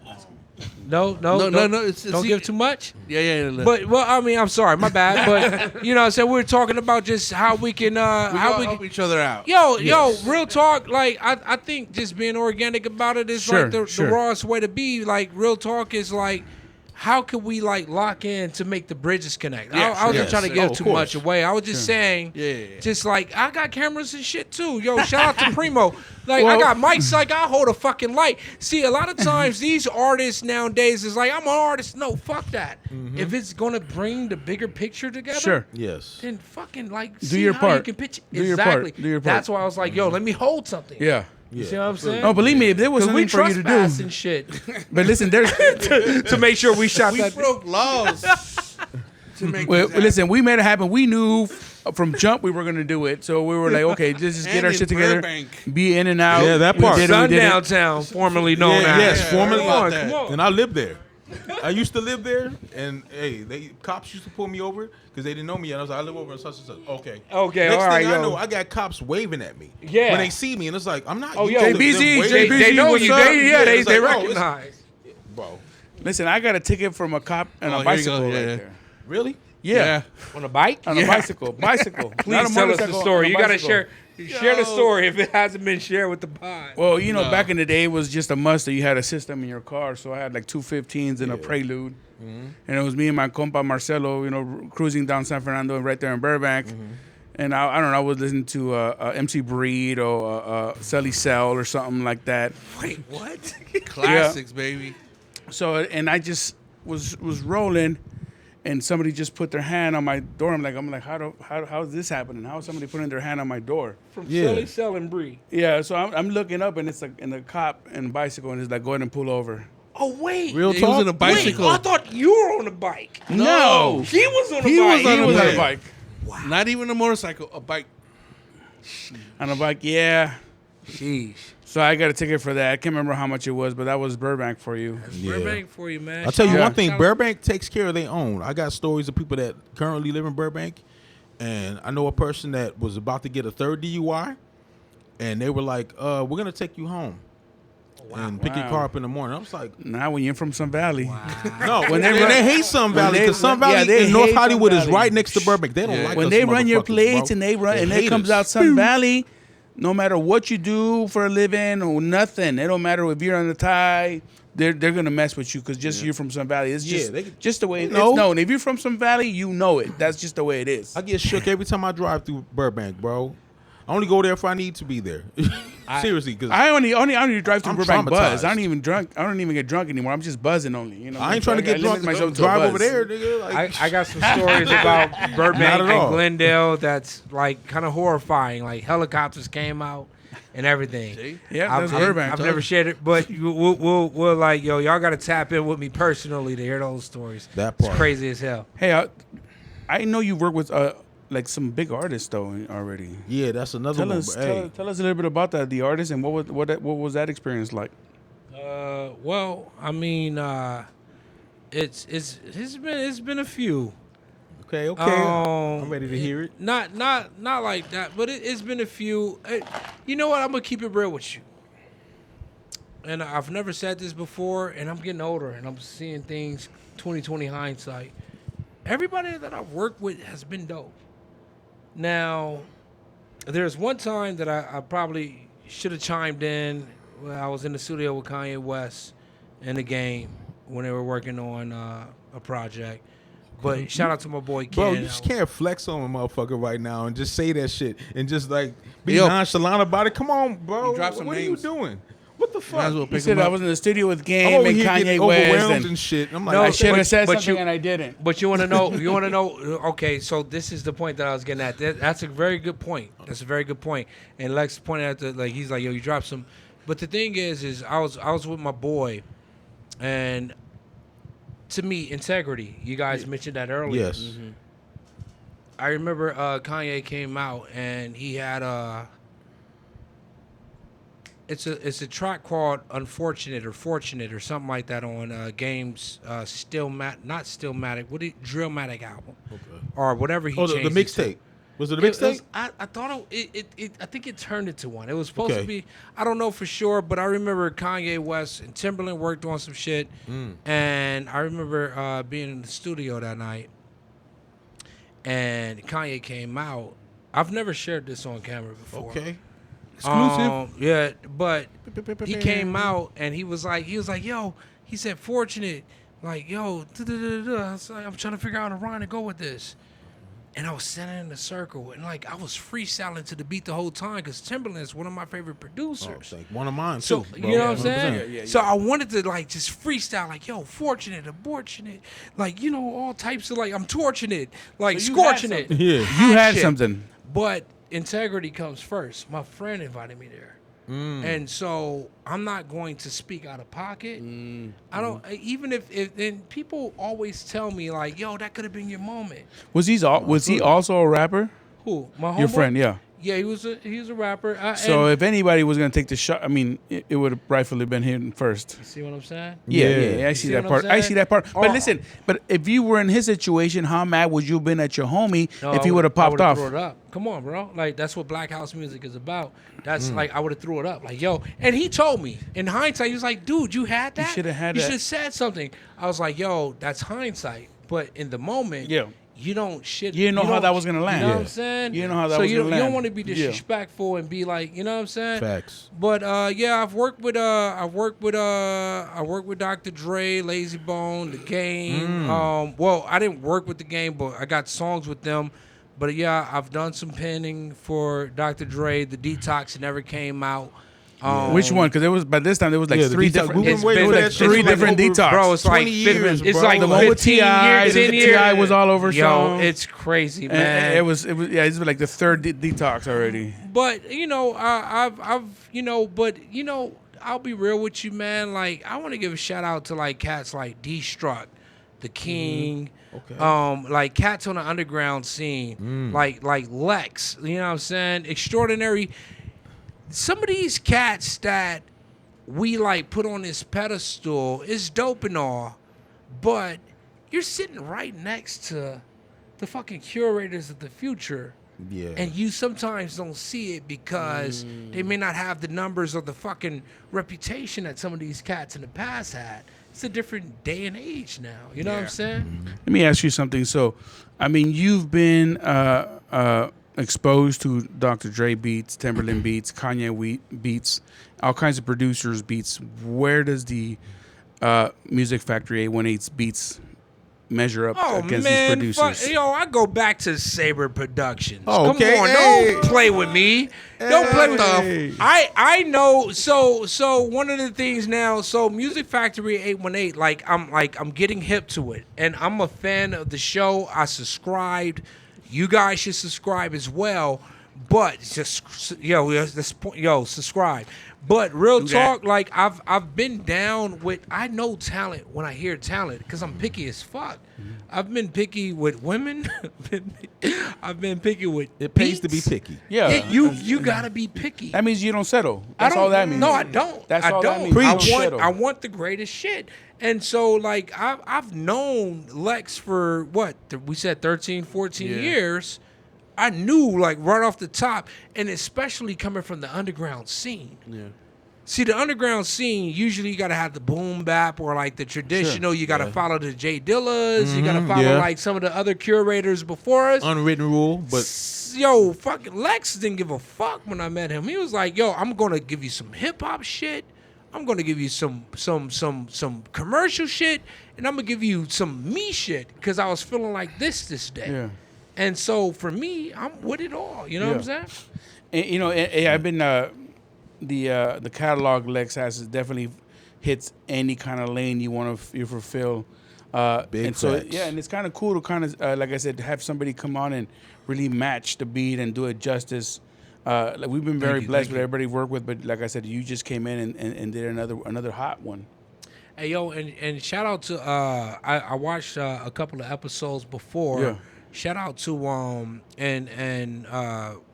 No. Don't give too much. Yeah. But well, I mean, I'm sorry, my bad. But you know, what I'm saying, we were talking about just how we can how we help each other out. Yo, real talk. Like I think just being organic about it is like the rawest way to be. Like real talk is like, how can we like lock in to make the bridges connect? I wasn't trying to give too much away. I was just saying, just like I got cameras and shit too. Yo, shout out to Primo. Like I got mics, like I hold a fucking light. See, a lot of times these artists nowadays is like, I'm an artist. No, fuck that. If it's gonna bring the bigger picture together, then fucking like do see your how part. you can pitch it. Do your Exactly. part. Do your part. That's why I was like, yo, let me hold something. Yeah. You see what I'm saying? No, believe me, if there was Because we something for you to trespass do. and shit But listen, there's to make sure we shot We that. broke laws to make well, this happen. listen, we made it happen. We knew from jump we were gonna do it, so we were like, okay, just get And our in shit together, Burbank. be in and out. Yeah, that We part. did it, we did it. Sundown Town, formerly known as. Yes, formerly. Come on. And I lived there. I used to live there, and hey, cops used to pull me over because they didn't know me, and I was like, I live over in such and such. Okay. Okay, Next all right, thing I yo. know, I got cops waving at me. Yeah. When they see me, and it's like, I'm not. Oh, used yo, to them JBZ, waving. They know what's you. up? They It's like, bro, it's- recognize. Bro, Listen, I got a ticket from a cop and Oh, a here you go, bicycle yeah. right there. really? Yeah, On a bike? on a bicycle. Bicycle. Please Not a tell us the motorcycle, on story. a You got to bicycle. share the story if it hasn't been shared with the pod. Well, you know, back in the day, it was just a must that you had a system in your car. So I had like two 15s and a Prelude. And it was me and my compa Marcelo, you know, cruising down San Fernando right there in Burbank. And I don't know, I was listening to MC Breed or Sully Cell or something like that. Wait, what? Classics, baby. So, and I just was rolling, and somebody just put their hand on my door. I'm like, how is this happening? How is somebody putting their hand on my door? From Yeah. Sully Selling Bree. Yeah, so I'm looking up, and it's like, and the cop and the bicycle, and it's like, go ahead and pull over. Oh, wait. Real He talk. was in a bicycle. Wait, I thought you were on the bike. No. He was on the He bike. was on He a was on a bike. bike. Not even a motorcycle, a bike. On a bike, yeah. Sheesh. So I got a ticket for that. I can't remember how much it was, but that was Burbank for you. Yeah. Burbank for you, man. I'll tell you Yeah. one thing. Burbank takes care of their own. I got stories of people that currently live in Burbank, and I know a person that was about to get a third DUI, and they were like, "We're gonna take you home and pick your Wow. car up in the morning." I was like, Now when you're from Sun Valley. "No." When and they run- they hate Sun Valley they because Sun run- yeah, Valley they in North hate Sun Hollywood is Valley. right next to Burbank. They don't Yeah. like When us they run your motherfuckers, plates bro. and they run and it hate comes us. out Sun Valley, no matter what you do for a living or nothing, it don't matter if you're on the tie. They're gonna mess with you because just you're from Sun Valley. It's just they- just the way it's know. known. If you're from Sun Valley, you know it. That's just the way it is. I get shook every time I drive through Burbank, bro. I only go there if I need to be there. Seriously, because I only drive through I'm Burbank buzz. traumatized. I don't even get drunk anymore. I'm just buzzing only. You know, I ain't trying to get limit drunk. myself to a Drive buzz. over there, nigga. Like, I got some stories about Burbank Not at and all. Glendale that's like kind of horrifying. Like helicopters came out and everything. Yeah, that's I've Burbank. never shared it, but we'll like, yo, y'all got to tap in with me personally to hear those stories. That It's part. crazy as hell. Hey, I know you work with like some big artists though already. yeah, that's another Tell one. us, but, hey, tell us a little bit about that, the artist, and what was that experience like? Well, I mean, it's been a few. okay, Um, I'm ready to hear it. Not like that, but it's been a few. You know what? I'm gonna keep it real with you. And I've never said this before, and I'm getting older, and I'm seeing things 20/20 hindsight. Everybody that I've worked with has been dope. Now, there's one time that I probably should have chimed in when I was in the studio with Kanye West in the game when they were working on a project. But shout out to my boy Ken. Bro, you just can't flex on a motherfucker right now and just say that shit and just like be Yo. nonchalant about it. Come on, bro. You drop some what names. are you doing? What the Might fuck? as well He pick said him I up. was in the studio with I'm Game over and here Kanye getting West, overwhelmed and and shit. I'm like, No, I should have said but something you- and I didn't. But you want to know? You want to know? Okay, so this is the point that I was getting at. That's a very good point. That's a very good point. And Lex pointed out that like he's like, yo, you dropped some. But the thing is I was with my boy, and to me, integrity. You guys mentioned that earlier. yes. I remember Kanye came out and he had It's a track called "Unfortunate" or "Fortunate" or something like that on Game's not Stillmatic, Drillmatic album, or whatever he Oh, the changed it to. mixtape. Was it a mixtape? I thought I think it turned into one. It was supposed to be. I don't know for sure, but I remember Kanye West and Timberland worked on some shit, and I remember being in the studio that night, and Kanye came out. I've never shared this on camera before. Okay. Exclusive. Yeah, but he came out and he was like, yo, he said, "Fortunate," like, yo, I was like, I'm trying to figure out a rhyme to go with this. And I was standing in a circle, and like I was freestyling to the beat the whole time because Timberland's one of my favorite producers. Like one of mine So too. you know what I'm 100%. saying? So I wanted to like just freestyle, like, yo, fortunate, abortionate, like, you know, all types of like I'm torching it, like So you had scorching it. Yeah. You had Shit. something. But integrity comes first. My friend invited me there. And so I'm not going to speak out of pocket. I don't, even if and people always tell me like, yo, that could have been your moment. Was he also a rapper? Who? My homeboy? Your friend, yeah. Yeah, he was a rapper. So and, if anybody was gonna take the shot, I mean, it would have rightfully been him first. you see what I'm saying? Yeah, I see see that what I'm part. I saying? see that part. But Or- listen, but if you were in his situation, how mad would you have been at your homie if he would have I popped would've off? threw it up. Come on, bro. Like that's what Black House music is about. That's like I would have threw it up. Like, yo, and he told me in hindsight, he was like, dude, you had that. shoulda had You that. should have said something. I was like, yo, that's hindsight. But in the moment, Yeah. you don't shit. You didn't know how don't- that was gonna land. You know what Yeah. I'm saying? You didn't know how that so was you gonna don't, You land. don't want to be Yeah. disrespectful and be like, you know what I'm saying? Facts. But yeah, I've worked with Dr. Dre, Lazy Bone, The Game. Well, I didn't work with The Game, but I got songs with them. But yeah, I've done some penning for Dr. Dre. The Detox never came out. Which one? Because it was by this time there was like Yeah, the three detox- different. we've been It's waiting been for like that shit three for like different over- detox. Bro, it's like 20 years, it's bro. like The one with 15 T.I., years, the 10 T.I. years. was all over Yo, songs. it's crazy, And man. it was this was like the third detox already. But you know, I'll be real with you, man. Like, I want to give a shout out to like cats like D-Struck, The King, like cats on the underground scene, like Lex. You know what I'm saying? Extraordinary. Some of these cats that we like put on this pedestal is dope and all, but you're sitting right next to the fucking curators of the future. Yeah. And you sometimes don't see it because they may not have the numbers or the fucking reputation that some of these cats in the past had. It's a different day and age now. You know what I'm saying? Let me ask you something. So, I mean, you've been exposed to Dr. Dre beats, Timberland beats, Kanye beats, all kinds of producers beats. Where does the Music Factory 818's beats measure up against these producers? I go back to Saber Productions. Oh, okay. Come on, Hey. don't play with me. Don't play with Hey. stuff. I know. So one of the things now. So Music Factory 818. Like I'm getting hip to it, and I'm a fan of the show. I subscribed. You guys should subscribe as well. But just subscribe. But real talk, like I've been down with. I know talent when I hear talent because I'm picky as fuck. I've been picky with women. I've been picky with. It pays to be beats. picky. Yeah. You gotta be picky. That means you don't settle. I That's don't- all that means. No, I don't. That's I all don't. that means. I want the greatest shit. And so, like, I've known Lex for what we said 13, 14 years. I knew, like, right off the top, and especially coming from the underground scene. Yeah. See, the underground scene, usually you got to have the boom bap or, like, the traditional. You got to follow the J Dillas. You got to follow, like, some of the other curators before us. Unwritten rule, but Yo, fucking Lex didn't give a fuck when I met him. He was like, yo, I'm going to give you some hip-hop shit. I'm going to give you some commercial shit. And I'm going to give you some me shit because I was feeling like this day. Yeah. And so for me, I'm with it all. You know what I'm saying? And, you know, I've been the catalog Lex has definitely hits any kind of lane you want to fulfill. Big and so facts. yeah, and it's kind of cool to kind of like I said, have somebody come on and really match the beat and do it justice. Like we've been very blessed with everybody we work with, but like I said, you just came in and did another hot one. Hey, yo, and shout out to I watched a couple of episodes before. Yeah. Shout out to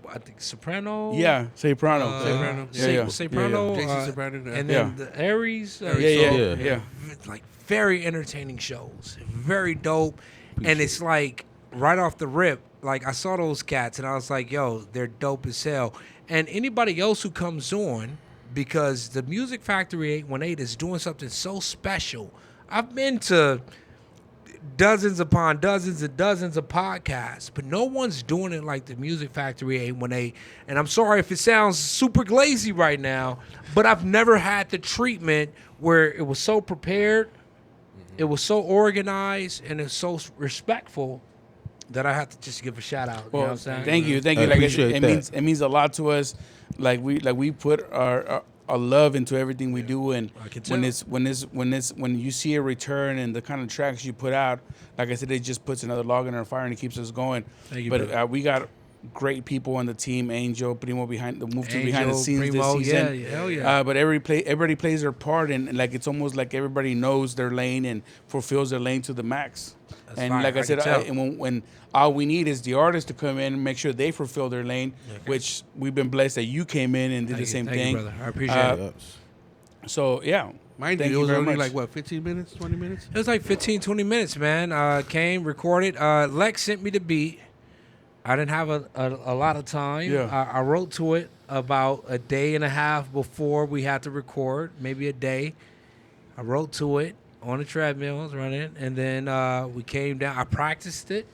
I think Soprano. Yeah, Soprano. Soprano. Soprano. JC Soprano, yeah. And then Yeah. the Aries. Yeah. Like very entertaining shows. Very dope. And it's like right off the rip, like I saw those cats and I was like, yo, they're dope as hell. And anybody else who comes on, because the Music Factory 818 is doing something so special. I've been to dozens upon dozens and dozens of podcasts, but no one's doing it like the Music Factory 818. And I'm sorry if it sounds super glazy right now, but I've never had the treatment where it was so prepared, it was so organized, and it's so respectful that I have to just give a shout out. You know what I'm saying? Thank you. I Like appreciate that. it means a lot to us. Like we put our love into everything we do, and I can when you see a return and the kind of tracks you put out, like I said, it just puts another log in our fire and it keeps us going. Thank you, but brother. we got great people on the team. Angel, Primo behind the move to behind the Angel, scenes Primo, this season. yeah, hell yeah. But everybody plays their part, and like it's almost like everybody knows their lane and fulfills their lane to the max. That's And fire, like I I said, can tell. and when all we need is the artist to come in and make sure they fulfill their lane, which we've been blessed that you came in and did the same Thank thing. you, brother. I appreciate it. Yes. So yeah, Mind Thank you, you it was very only much. like what, 15 minutes, 20 minutes? It was like 15, 20 minutes, man. Came, recorded. Lex sent me the beat. I didn't have a lot of time. Yeah. I wrote to it about a day and a half before we had to record, maybe a day. I wrote to it on the treadmill, I was running, and then we came down. I practiced it.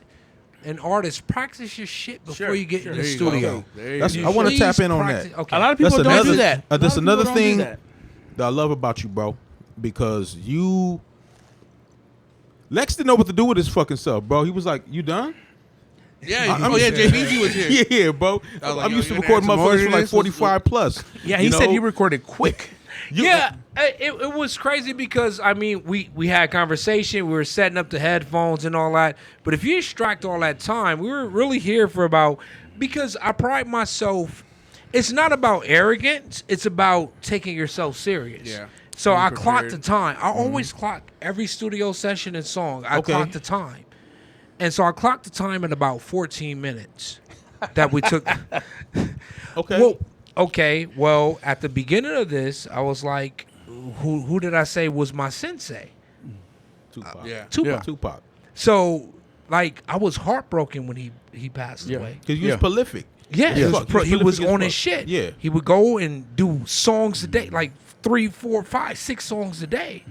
And artists, practice your shit before you get in the There you go. studio. There you That's- go. I want to Please tap in on practice- that. Okay. a lot of people don't do that. A lot That's of people another don't do thing that. that I love about you, bro, because Lex didn't know what to do with his fucking self, bro. He was like, "You done?" Yeah, I'm- JBZ was here. Yeah, bro. I was like, I'm yo, used to you gonna recording add some more motherfuckers to for like this? 45 plus. Yeah, he said know? he recorded quick. Yeah, it was crazy because, I mean, we had conversation, we were setting up the headphones and all that, but if you extract all that time, we were really here for about, because I pride myself, it's not about arrogance, it's about taking yourself serious. Yeah. So Being I clocked the prepared. time. I always clock every studio session and song. I Okay. clock the time. And so I clocked the time in about 14 minutes that we took. Okay. Well, okay. Well, at the beginning of this, I was like, who did I say was my sensei? Tupac. Yeah. Tupac. Tupac. So, like, I was heartbroken when he passed Yeah. away. Because you was prolific. Yeah, Yeah. he was, Fuck, he was prolific as on his fuck. shit. Yeah. He would go and do songs a day, like 3, 4, 5, 6 songs a day.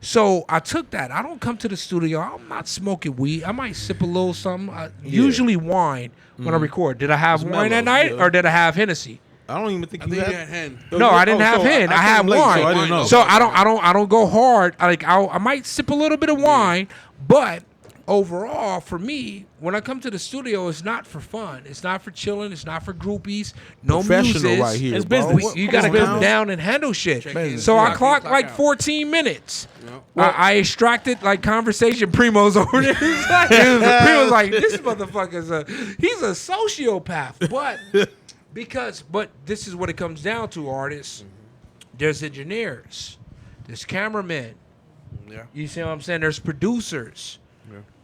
So I took that. I don't come to the studio. I'm not smoking weed. I might sip a little something. Usually wine when I record. Did I have It's wine that mellow, night yeah. or did I have Hennessy? I don't even think I you think had. you had hand. No, I didn't have so hen. I came had late, wine. So I didn't know. So I don't go hard. Like I might sip a little bit of wine, but overall, for me, when I come to the studio, it's not for fun. It's not for chilling. It's not for groupies. No Professional muses. right here, It's bro. business. What- You come got to on come now. down and handle shit. in. So I Clock in, clocked clock like out. 14 minutes. Yeah. I extracted like conversation. Primo's over there. Primo's like, this motherfucker's he's a sociopath. But this is what it comes down to, artists. There's engineers. There's cameramen. Yeah. You see what I'm saying? There's producers.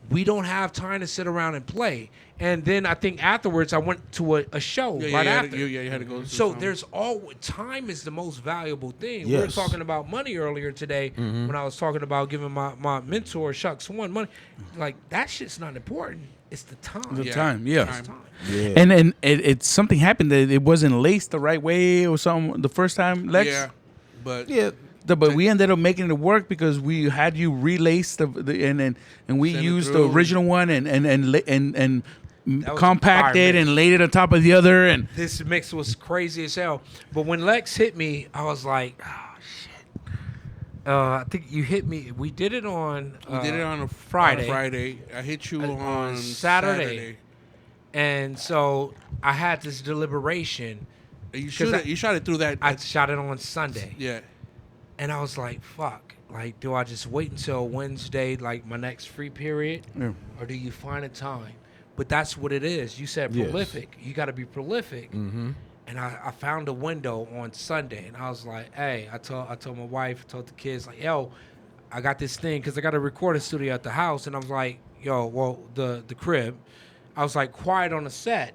We don't have time to sit around and play. And then I think afterwards I went to a show Yeah, right you after. you had to go. So there's time is the most valuable thing. We were Yes. talking about money earlier today when I was talking about giving my mentor Shucks one money. Like that shit's not important. It's the time. The Yeah. time, yeah. Time. Yeah. And it's something happened that it wasn't laced the right way or something the first time, Lex. Yeah, but yeah. But we ended up making it work because we had you relace and we Send it used the through. original one and was compacted fire and mix. laid it on top of the other and This mix was crazy as hell. But when Lex hit me, I was like, oh shit. I think you hit me. We did it on. we did it on a Friday. Friday. I hit you on Saturday. And so I had this deliberation. You 'Cause I- you shot it through that. I shot it on Sunday. yeah. And I was like, fuck. Like, do I just wait until Wednesday, like my next free period? Yeah. Or do you find a time? But that's what it is. You said Yes. prolific. You got to be prolific. Mm-hmm. And I found a window on Sunday. And I was like, hey, I told my wife, I told the kids, like, yo, I got this thing because I got a recording studio at the house. And I was like, yo, well, the crib. I was like, quiet on the set.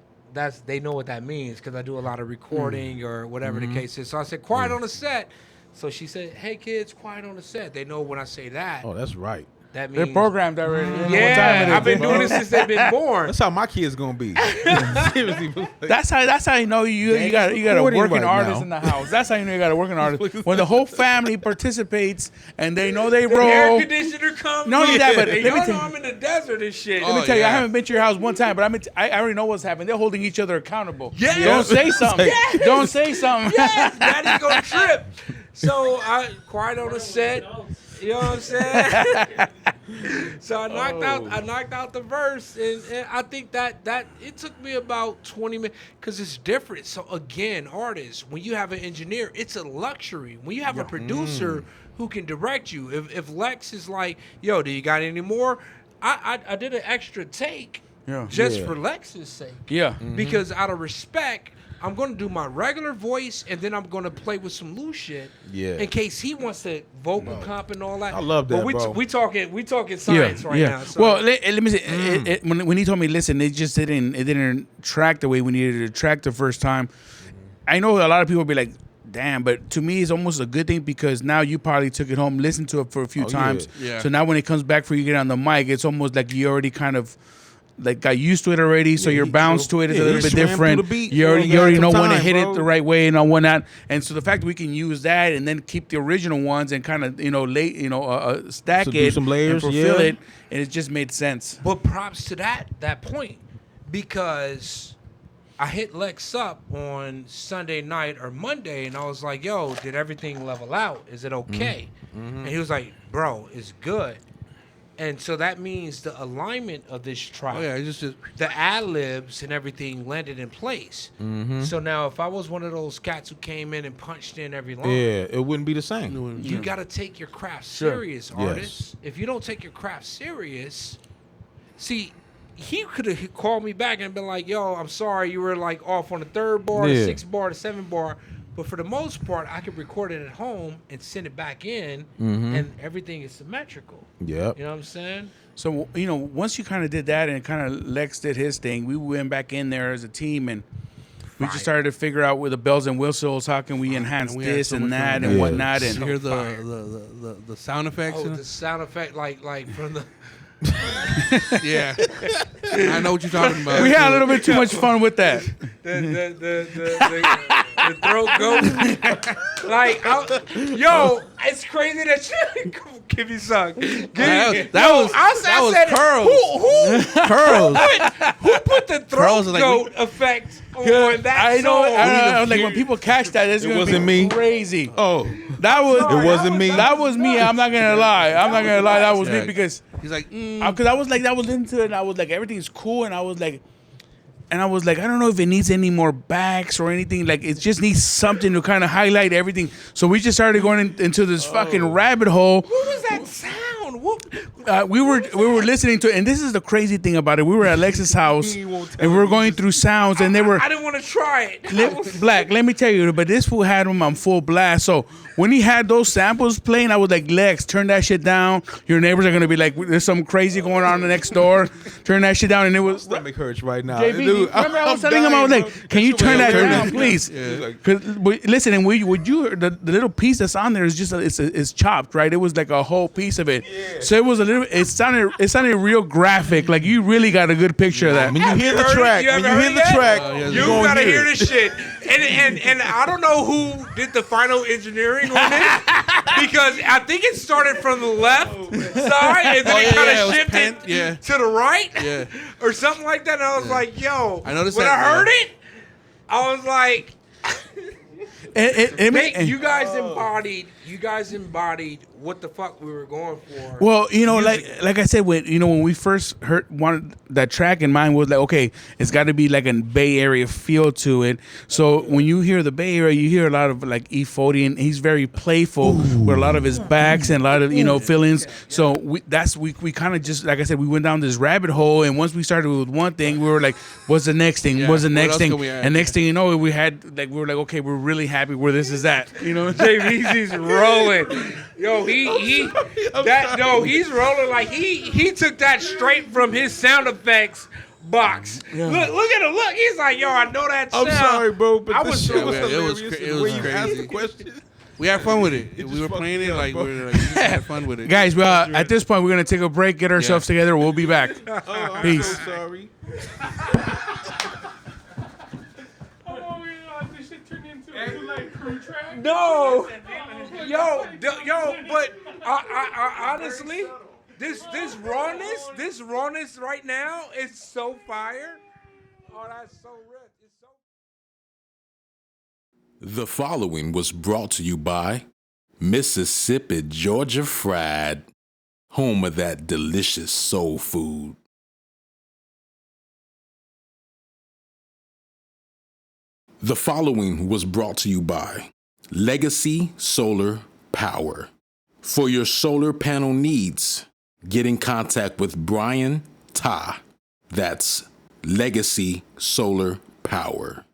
They know what that means because I do a lot of recording or whatever the case is. So I said, quiet on the set. So she said, hey, kids, quiet on the set. They know when I say that. Oh, that's right. That means They're programmed already. Yeah, I've been doing this since they've been born. That's how my kids gonna be. Seriously. That's how you know you got a recording working right artist now. in the house. That's how you know you got a working artist. When the whole family participates and they know they The air roll. conditioner comes. No, only that, but Hey, let me y'all tell know I'm in the desert and shit. Let me tell you, I haven't been to your house one time, but I already know what's happening. They're holding each other accountable. Yes. Don't say something. Yes. Don't say something. Yes, Daddy's gonna trip. So I quiet on the set. You know what I'm saying? So I knocked out the verse, and I think that it took me about 20 minutes because it's different. So again, artists, when you have an engineer, it's a luxury. When you have a producer who can direct you, if Lex is like, yo, do you got any more? I did an extra take just for Lex's sake. Yeah. Because out of respect, I'm going to do my regular voice, and then I'm going to play with some loose shit. Yeah. In case he wants to vocal comp and all that. I love that, but bro. we talking science right now. So. Well, let me say, when he told me, listen, it didn't track the way we needed it to track the first time. I know a lot of people be like, damn, but to me, it's almost a good thing because now you probably took it home, listened to it for a few times. Yeah. So now when it comes back for you to get on the mic, it's almost like you already kind of like got used to it already, so your bounce to it is a little bit different. You already know when to hit it the right way and when not. And so the fact that we can use that and then keep the original ones and kind of stack So do it some layers, and fulfill yeah. it, and it just made sense. But props to that point, because I hit Lex up on Sunday night or Monday, and I was like, yo, did everything level out? Is it okay? And he was like, bro, it's good. And so that means the alignment of this track, the ad-libs and everything landed in place. So now if I was one of those cats who came in and punched in every line, it wouldn't be the same. you got to take your craft serious, artists. If you don't take your craft serious, see, he could have called me back and been like, yo, I'm sorry, you were like off on the 3rd bar, the 6th bar, the 7th bar. But for the most part, I could record it at home and send it back in, and everything is symmetrical. Yep. You know what I'm saying? So, once you kind of did that and kind of Lex did his thing, we went back in there as a team and we just started to figure out with the bells and whistles, how can we enhance this and that and whatnot. You And hear the sound effects? Oh, the sound effect, like from the... Yeah. I know what you're talking about. we had a little bit too much fun with that. The throat goat. Yo, it's crazy that you give me some. That was curls. Who put the throat goat effect on that I know. song? I was like, when people catch that, it's going to wasn't be me. crazy. Oh, That was it wasn't me. That was me. I'm not gonna lie. That was me because He's like, because I was into it. And I was like, everything's cool, and I was like, I don't know if it needs any more backs or anything. Like, it just needs something to kind of highlight everything. So we just started going into this fucking rabbit hole. What was that sound? We were listening to it, and this is the crazy thing about it. We were at Alexis' house, and we were going through sounds, and they were. I didn't want to try it. Black, let me tell you, but this fool had him on full blast. So when he had those samples playing, I was like, Lex, turn that shit down. Your neighbors are going to be like, there's something crazy going on next door. Turn that shit down. And it was. stomach hurts right now. JB, Dude, remember I was I'm telling him, I was dying, like, can you turn that down, please? Yeah. Cause listen, and the little piece that's on there is just it's chopped, right? It was like a whole piece of it. So it was a little. It sounded real graphic. Like you really got a good picture of that. When you hear the track, you gotta hear this shit. And I don't know who did the final engineering on it because I think it started from the left side and then it kind of shifted to the right or something like that. And I was like, yo, I noticed when that, I heard it, I was like, And you guys embodied what the fuck we were going for. Well, like I said, when we first wanted that track in mind was like, okay, it's got to be like a Bay Area feel to it. So when you hear the Bay Area, you hear a lot of like E40, and he's very playful with a lot of his backs and a lot of fill-ins. So we kind of just, like I said, we went down this rabbit hole, and once we started with one thing, we were like, what's the next thing? What's the next thing? And next thing you know, we were like, okay, we're really happy where this is at. JBZ's rolling. Yo, he's rolling like he took that straight from his sound effects box. Look at him. Look, he's like, yo, I know that sound. I'm sorry, bro, but I this was shit so- was Yeah, it was hilarious. cra- and it the was way you asked crazy. the question. We had fun with it. It We just were fucked playing me it up, like bro. we just had fun with it. Guys, at this point, we're gonna take a break, get ourselves together. We'll be back. Oh, I'm Peace. so sorry. This shit turned into like crew track. No, yo, but I honestly, this rawness right now is so fire. Oh, that's so rich. It's so. The following was brought to you by Mississippi Georgia Fried, home of that delicious soul food. The following was brought to you by Legacy Solar Power. For your solar panel needs, get in contact with Brian Ta. That's Legacy Solar Power.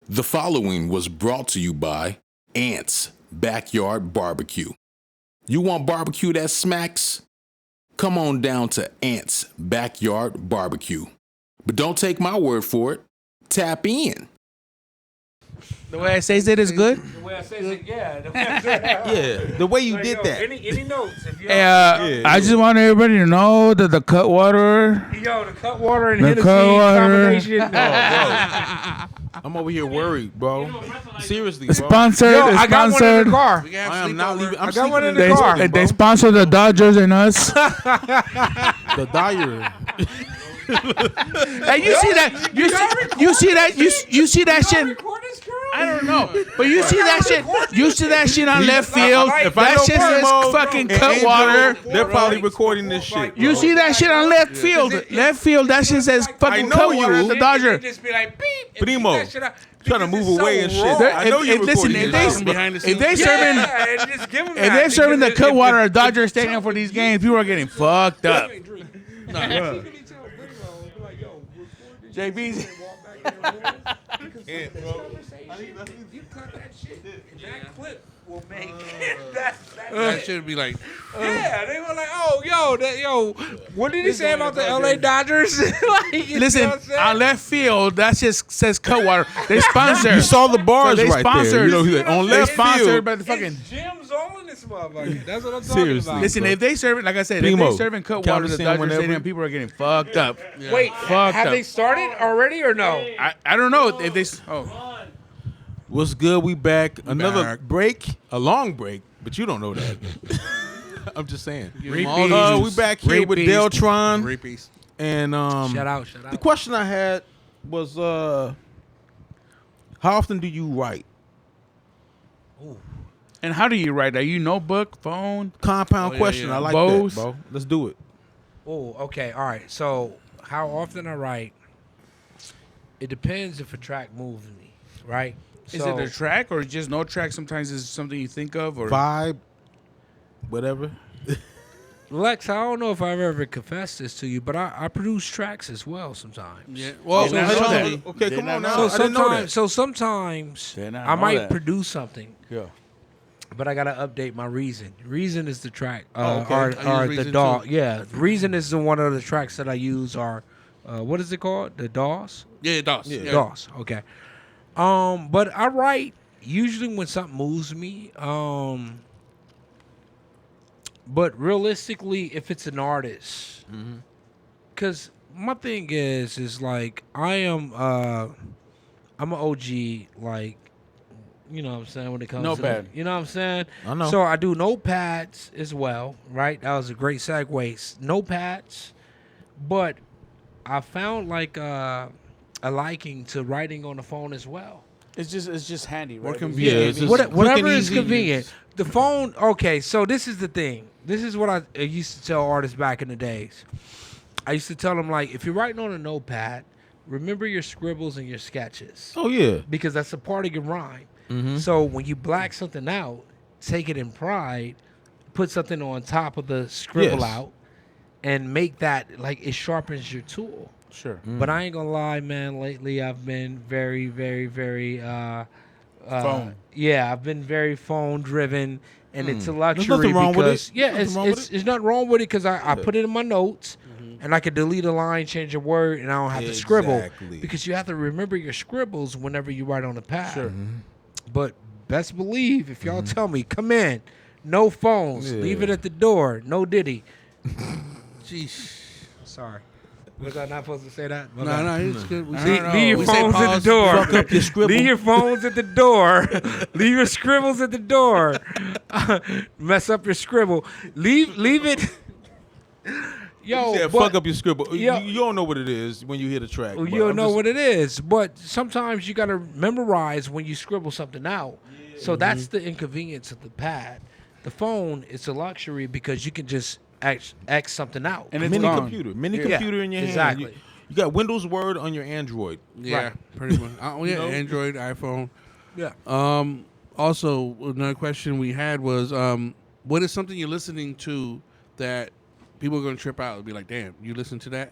The following was brought to you by Ants Backyard Barbecue. You want barbecue that smacks? Come on down to Ants Backyard Barbecue. But don't take my word for it. Tap in. The way I say it is good. The way I say it, yeah. Yeah, the way you Like, did yo, that. Any notes? If you Hey, I just want everybody to know that the cut water. yo, the cut water and The Hennessy cut water. combination. I'm over here worried, bro. Seriously, bro. Sponsored. Yo, I got one in the car. We can have I am not sleepover. leaving. I'm I got one sleeping in the this car. building, They bro. sponsor the Dodgers and us. The Dyer. Hey, you see that? You see that? You see that shit? I don't know, but you see that shit. You see that shit on left field. If I That know shit says Primo fucking and cut Angel, water. they're probably recording this shit. You see that shit on left field. Left field. That shit says fucking know cut you. water at the Dodger. Just be like, beep. and Primo, beep that shit out. trying to Because move it's away so and shit. raw. I know you're Listen, recording if this. they behind the scenes. if they serving Yeah, and just give them if they're that, serving the because cut if- water at Dodger Stadium for these games, people are getting fucked up. JBZ. You cut that shit. That clip will make that That should be like, Yeah, they were like, oh, yo, what did he say about the LA Dodgers? Like, you Listen, know what I'm saying? on left field, that just says cut water. They sponsor. You saw the bars So they right there. sponsored- You know, he's like, on They're left sponsored field. by the fucking. It's Jim's all in this motherfucker. That's what I'm talking Seriously. about. Listen, if they serve it, like I said, if Primo, they serving cut count water us at the in Dodger whenever. Stadium, people are getting fucked up. Wait, Fucked have up. they started already or no? I don't know if they. Oh, What's good? We back. Another back. break, a long break, but you don't know that. I'm just saying. give them all the We juice. back here with Repeats. Deltron, Repeats. and Shout out. the question I had was, how often do you write? and how do you write? Are you notebook, phone? Compound Oh, yeah, question. yeah. I like Both. that, bro. Let's do it. Oh, okay. All right. So, how often I write? It depends if a track moves me, right? Is So- it a track or just no track? Sometimes it's something you think of, or Vibe, whatever. Lex, I don't know if I've ever confessed this to you, but I produce tracks as well sometimes. Yeah. Well, Did not so- know that. Okay, Did come not on know now. So I didn't know that. sometimes Did not I know might that. produce something, yeah. but I gotta update my Reason. Reason is the track, okay. or I use the Reason DAW. too. Yeah, Reason is the one of the tracks that I use. Are what is it called? The DAWs. Yeah, it does. Yeah. Yeah. DAWs. Okay. But I write usually when something moves me. But realistically, if it's an artist, because my thing is like I'm an OG, like, you know what I'm saying, when it comes Notepad. to, you know what I'm saying? I know. So I do notepads as well, right? That was a great segue. Notepads, but I found like a liking to writing on the phone as well. It's just handy, More right? convenient. Yeah, it's just quick Whatever and is easy. convenient. The phone, okay, so this is the thing. This is what I used to tell artists back in the days. I used to tell them, like, if you're writing on a notepad, remember your scribbles and your sketches. Oh yeah. Because that's a part of your rhyme. So when you black something out, take it in pride, put something on top of the scribble Yes. out, and make that, like, it sharpens your tool. Sure. But I ain't gonna lie, man. Lately, I've been very, very, very Phone. Yeah, I've been very phone driven, and it's a luxury nothing wrong with because it. yeah, Nothing wrong with it's nothing wrong with it because I put it in my notes, and I could delete a line, change a word, and I don't have to scribble Exactly. because you have to remember your scribbles whenever you write on the pad. Sure. But best believe if y'all tell me, come in, no phones, leave it at the door, no Diddy. Jeez. Sorry. Was I not supposed to say that? No, it's good. We Leave your we say phones at the pause, door. Fuck up your scribble. Leave your phones at the door. Leave your scribbles at the door. Mess up your scribble. Leave it. Yo, Yeah, fuck up your scribble. Yo. You don't know what it is when you hear the track. Well, but you don't I'm know just- what it is, but sometimes you gotta memorize when you scribble something out. So that's the inconvenience of the pad. The phone is a luxury because you can just X something out. And it's mini gone. computer, mini Yeah, computer in your hand. exactly. You got Windows Word on your Android. Yeah, Right. pretty much. Oh yeah, You know? Android, iPhone. Yeah. Also, another question we had was, what is something you're listening to that people are gonna trip out and be like, "Damn, you listen to that?"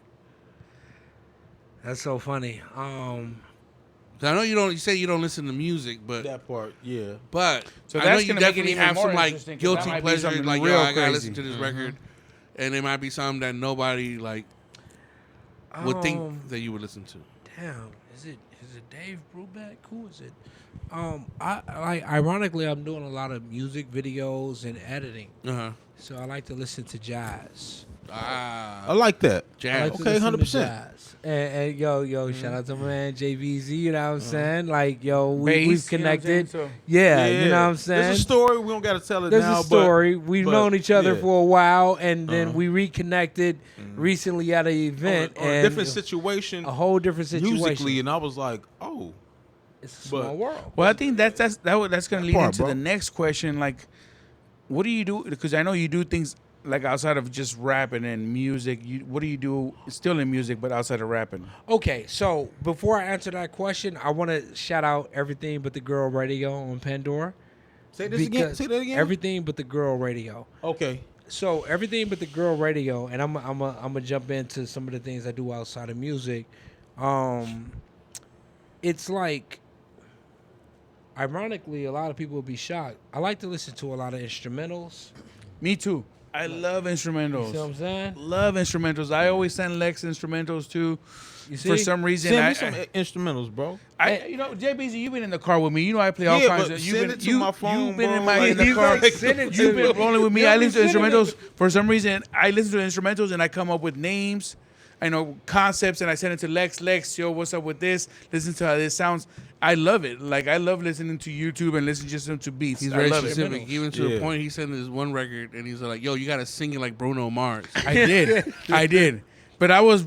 That's so funny. 'Cause I know you don't. You say you don't listen to music, but That part, yeah. I So know that's you gonna make it definitely even have more some like interesting, 'cause that guilty might be pleasure, something like real yo, I gotta crazy. listen to this record, and it might be something that nobody like would think that you would listen to. Damn, is it Dave Brubeck? Who is it? I like. Ironically, I'm doing a lot of music videos and editing, so I like to listen to jazz. I like that. I Jazz. like to Okay, listen to 100%. jazz. And yo, shout out to my man JBZ. You know what I'm saying? Like, yo, we've Bass, connected. you know what I'm Yeah, you know what I'm saying? There's a story. We don't got to tell it There's now. a story. But, We've but, known each other yeah. for a while, and then we reconnected recently at an event. on a and different situation, a whole different situation. musically, and I was like, oh, It's a small world. Well, I think that's going to lead part, into bro. the next question. Like, what do you do? Because I know you do things like outside of just rapping and music. What do you do still in music, but outside of rapping? Okay, so before I answer that question, I want to shout out Everything But the Girl Radio on Pandora. say this again. Because Say that again. Everything But the Girl Radio. Okay. So Everything But the Girl Radio, and I'm gonna jump into some of the things I do outside of music. It's like, ironically, a lot of people will be shocked. I like to listen to a lot of instrumentals. Me too. I love instrumentals. You see what I'm saying? Love instrumentals. I always send Lex instrumentals too. You see? For some reason, Send me some instrumentals, bro. JBZ, you've been in the car with me. You know I play all Yeah, kinds but of. send it to my phone, You've been bro. in my Like, in the he's car. like, send it You've to been rolling with me. Yeah, I listen to send it. instrumentals. For some reason, I listen to instrumentals and I come up with names. I know concepts and I send it to Lex. Lex, yo, what's up with this? Listen to how this sounds. I love it. Like I love listening to YouTube and listening just to beats. He's I very love specific, it. even to the Yeah. point he sent this one record, and he's like, "Yo, you gotta sing it like Bruno Mars." I did. But I was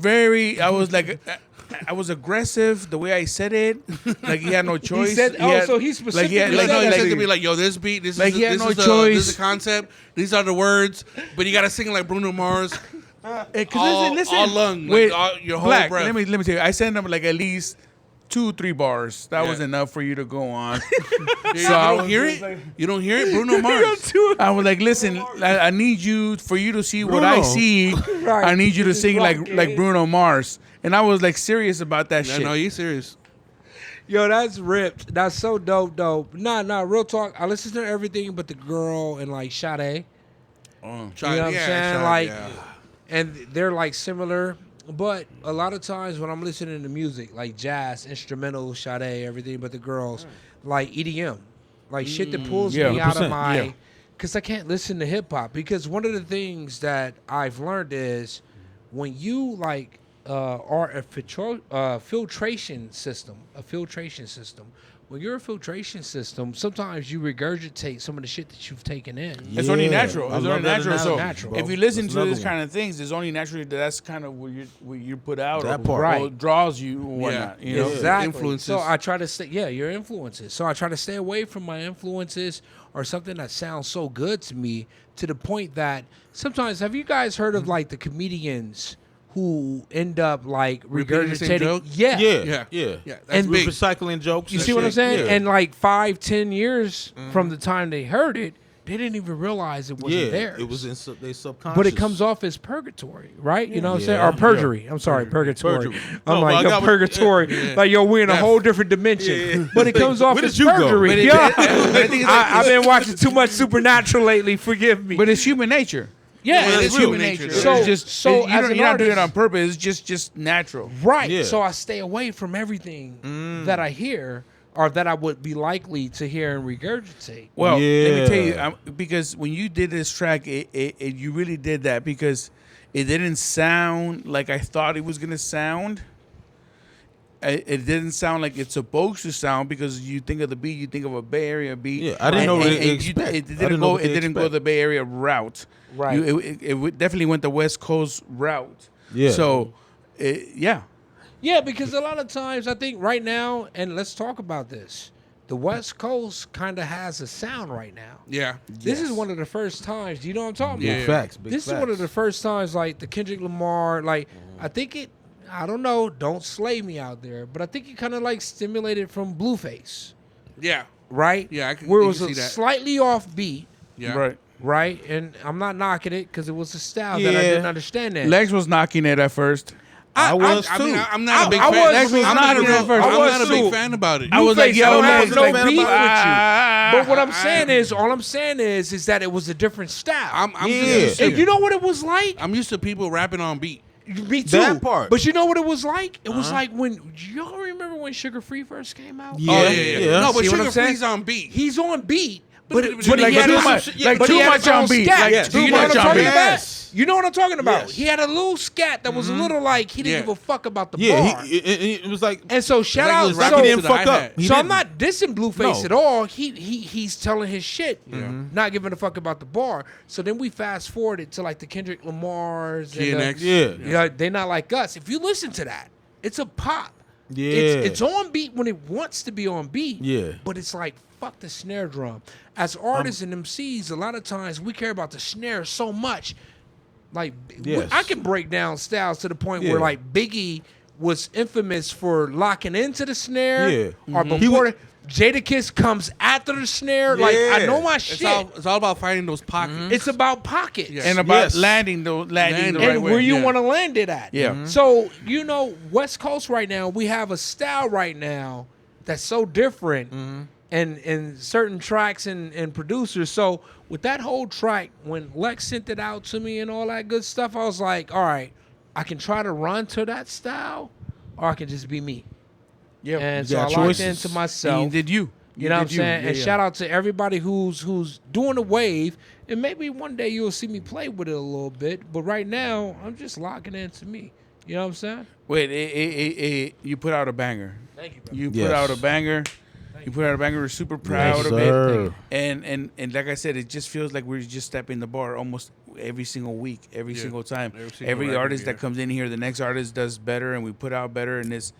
aggressive the way I said it. Like he had no choice. said- He had- so he specifically Like, said no, he that. said to me like, "Yo, this beat, this Like, is he had this no is the choice. this is the concept. These are the words, but you gotta sing it like Bruno Mars, Cause listen, all lung, like, wait, all- your whole Black, breath." let me tell you. I sent him like at least 2-3 bars. That was Yeah. enough for you to go on. You So I don't was hear it. You don't hear it, Bruno Mars. I was like, listen, I need you for you to see what I Bruno. see. Right. I need you to sing like Rocket. Bruno Mars. And I was like serious about that Yeah, shit. no, you serious? Yo, that's ripped. That's so dope. Nah, real talk. I listen to Everything But the Girl and like Sade. Try, You know what I'm saying? try, Like, yeah. and they're like similar. But a lot of times when I'm listening to music, like jazz, instrumental, Sade, Everything But the Girls, like EDM, like shit that pulls Yeah, me out of 100%, my, yeah. because I can't listen to hip hop. Because one of the things that I've learned is when you like are a filtration system, when you're a filtration system, sometimes you regurgitate some of the shit that you've taken in. It's only Yeah, natural. I It's love only that natural. So analogy, bro. if you listen That's to this another kind of things, it's only naturally that's kind of what you put out That or, part. or Right. draws you or whatnot. You know? Exactly. Influences. So I try to stay. Yeah, your influences. So I try to stay away from my influences or something that sounds so good to me to the point that sometimes have you guys heard of like the comedians who end up like Repeating the same regurgitating? joke? Yeah. Yeah. Yeah. That's And big. Recycling jokes. You and see what I'm shit. saying? Yeah. And like 5-10 years from the time they heard it, they didn't even realize it wasn't yeah, theirs. it was in they subconscious. But it comes off as purgatory, right? You know what I'm saying? Yeah. Or perjury. I'm sorry, purgatory. Perjury. I'm No, like, but I yo, got what- purgatory. Like, yo, we're in a whole different dimension. Yeah. But it comes off Where as did you go? perjury. But it- Yeah. but I think it's like- I've been watching too much Supernatural lately. Forgive me. But it's human nature. Yeah, Yeah, it's it's human nature. nature. So- So, It's just so you as don't, an you're not doing it artist, on purpose. It's just natural. right? Yeah. So I stay away from everything that I hear or that I would be likely to hear and regurgitate. Well, let me tell you, Yeah. because when you did this track, you really did that because it didn't sound like I thought it was gonna sound. It didn't sound like it's supposed to sound because you think of the beat, you think of a Bay Area beat. Yeah, I didn't know what to expect. It I didn't didn't know go. what It to didn't go expect. the Bay Area route. Right. It definitely went the West Coast route. Yeah. So, yeah. Yeah, because a lot of times I think right now, and let's talk about this. The West Coast kind of has a sound right now. Yeah. This is one of the first times. You know what I'm talking Yeah. about? Big facts. Big This facts. is one of the first times, like the Kendrick Lamar. Like I think it. I don't know. Don't slay me out there, but I think it kind of like stimulated from Blueface, Yeah. right? Yeah, I can- where it you was can a see that. slightly off beat, Yeah. Right. right? And I'm not knocking it because it was a style that I Yeah. didn't understand. That Lex was knocking it at first. I was I too. mean, I'm not a big I fan. was- Lex was I'm not not a a real- real first. I'm I was not a big too. fan about it. I was like, Blueface, yo, I don't Lex, have no like, beef with you. ah, But what I'm ah, saying is, all I'm saying is that it was a different style. I'm Yeah. just used to, and you know what it was like? I'm used to people rapping on beat. Me too. That part. But you know what it was like? It was like when y'all remember when Sugar Free first came out? Yeah. Oh yeah. No, but See what Sugar I'm saying? Free's on beat. He's on beat, But like he had too his- much- but like he too had much his own on beat, scat. like Do too you know much what I'm on talking beat. about? Yes. You know what I'm talking about? Yes. He had a little scat that was a little like he didn't Yeah. give a fuck about the Yeah, bar. it was like And so shout like he out. was like rapping he to didn't the fuck hi-hat. up. He So I'm didn't. not dissing Blueface No. at all. He's telling his shit, not giving a fuck about the bar. So then we fast forwarded to like the Kendrick Lamar's, and GNX. Yeah. you know, they not like us. If you listen to that, it's a pop. Yeah. It's on beat when it wants to be on beat. Yeah. But it's like fuck the snare drum. As artists and MCs, a lot of times we care about the snare so much. Like Yes. I can break down styles to the point Yeah. where like Biggie was infamous for locking into the snare, Yeah. or He before would- Jadakiss comes after the snare. Like I Yeah. know my It's shit. all about finding those pockets. It's about pockets. Yeah. and about Yes. landing the Land right and way. where you yeah. want to land it at. Yeah. So, you know, West Coast right now, we have a style right now that's so different in certain tracks and producers. So with that whole track, when Lex sent it out to me and all that good stuff, I was like, all right, I can try to run to that style or I can just be me. Yeah. And You so I got locked choices. into myself. And you did you. You know what I'm did saying? Yeah, And yeah. shout out to everybody who's doing the wave. And maybe one day you'll see me play with it a little bit. But right now, I'm just locking into me. You know what I'm saying? Wait, you put out a banger. Thank you, bro. You Yes. put out a banger. You put out a banger. We're super proud Yes, of sir. it. And like I said, it just feels like we're just stepping the bar almost every single week, every Yeah. single time. Every single Every record, artist yeah. that comes in here, the next artist does better, and we put out better. And it's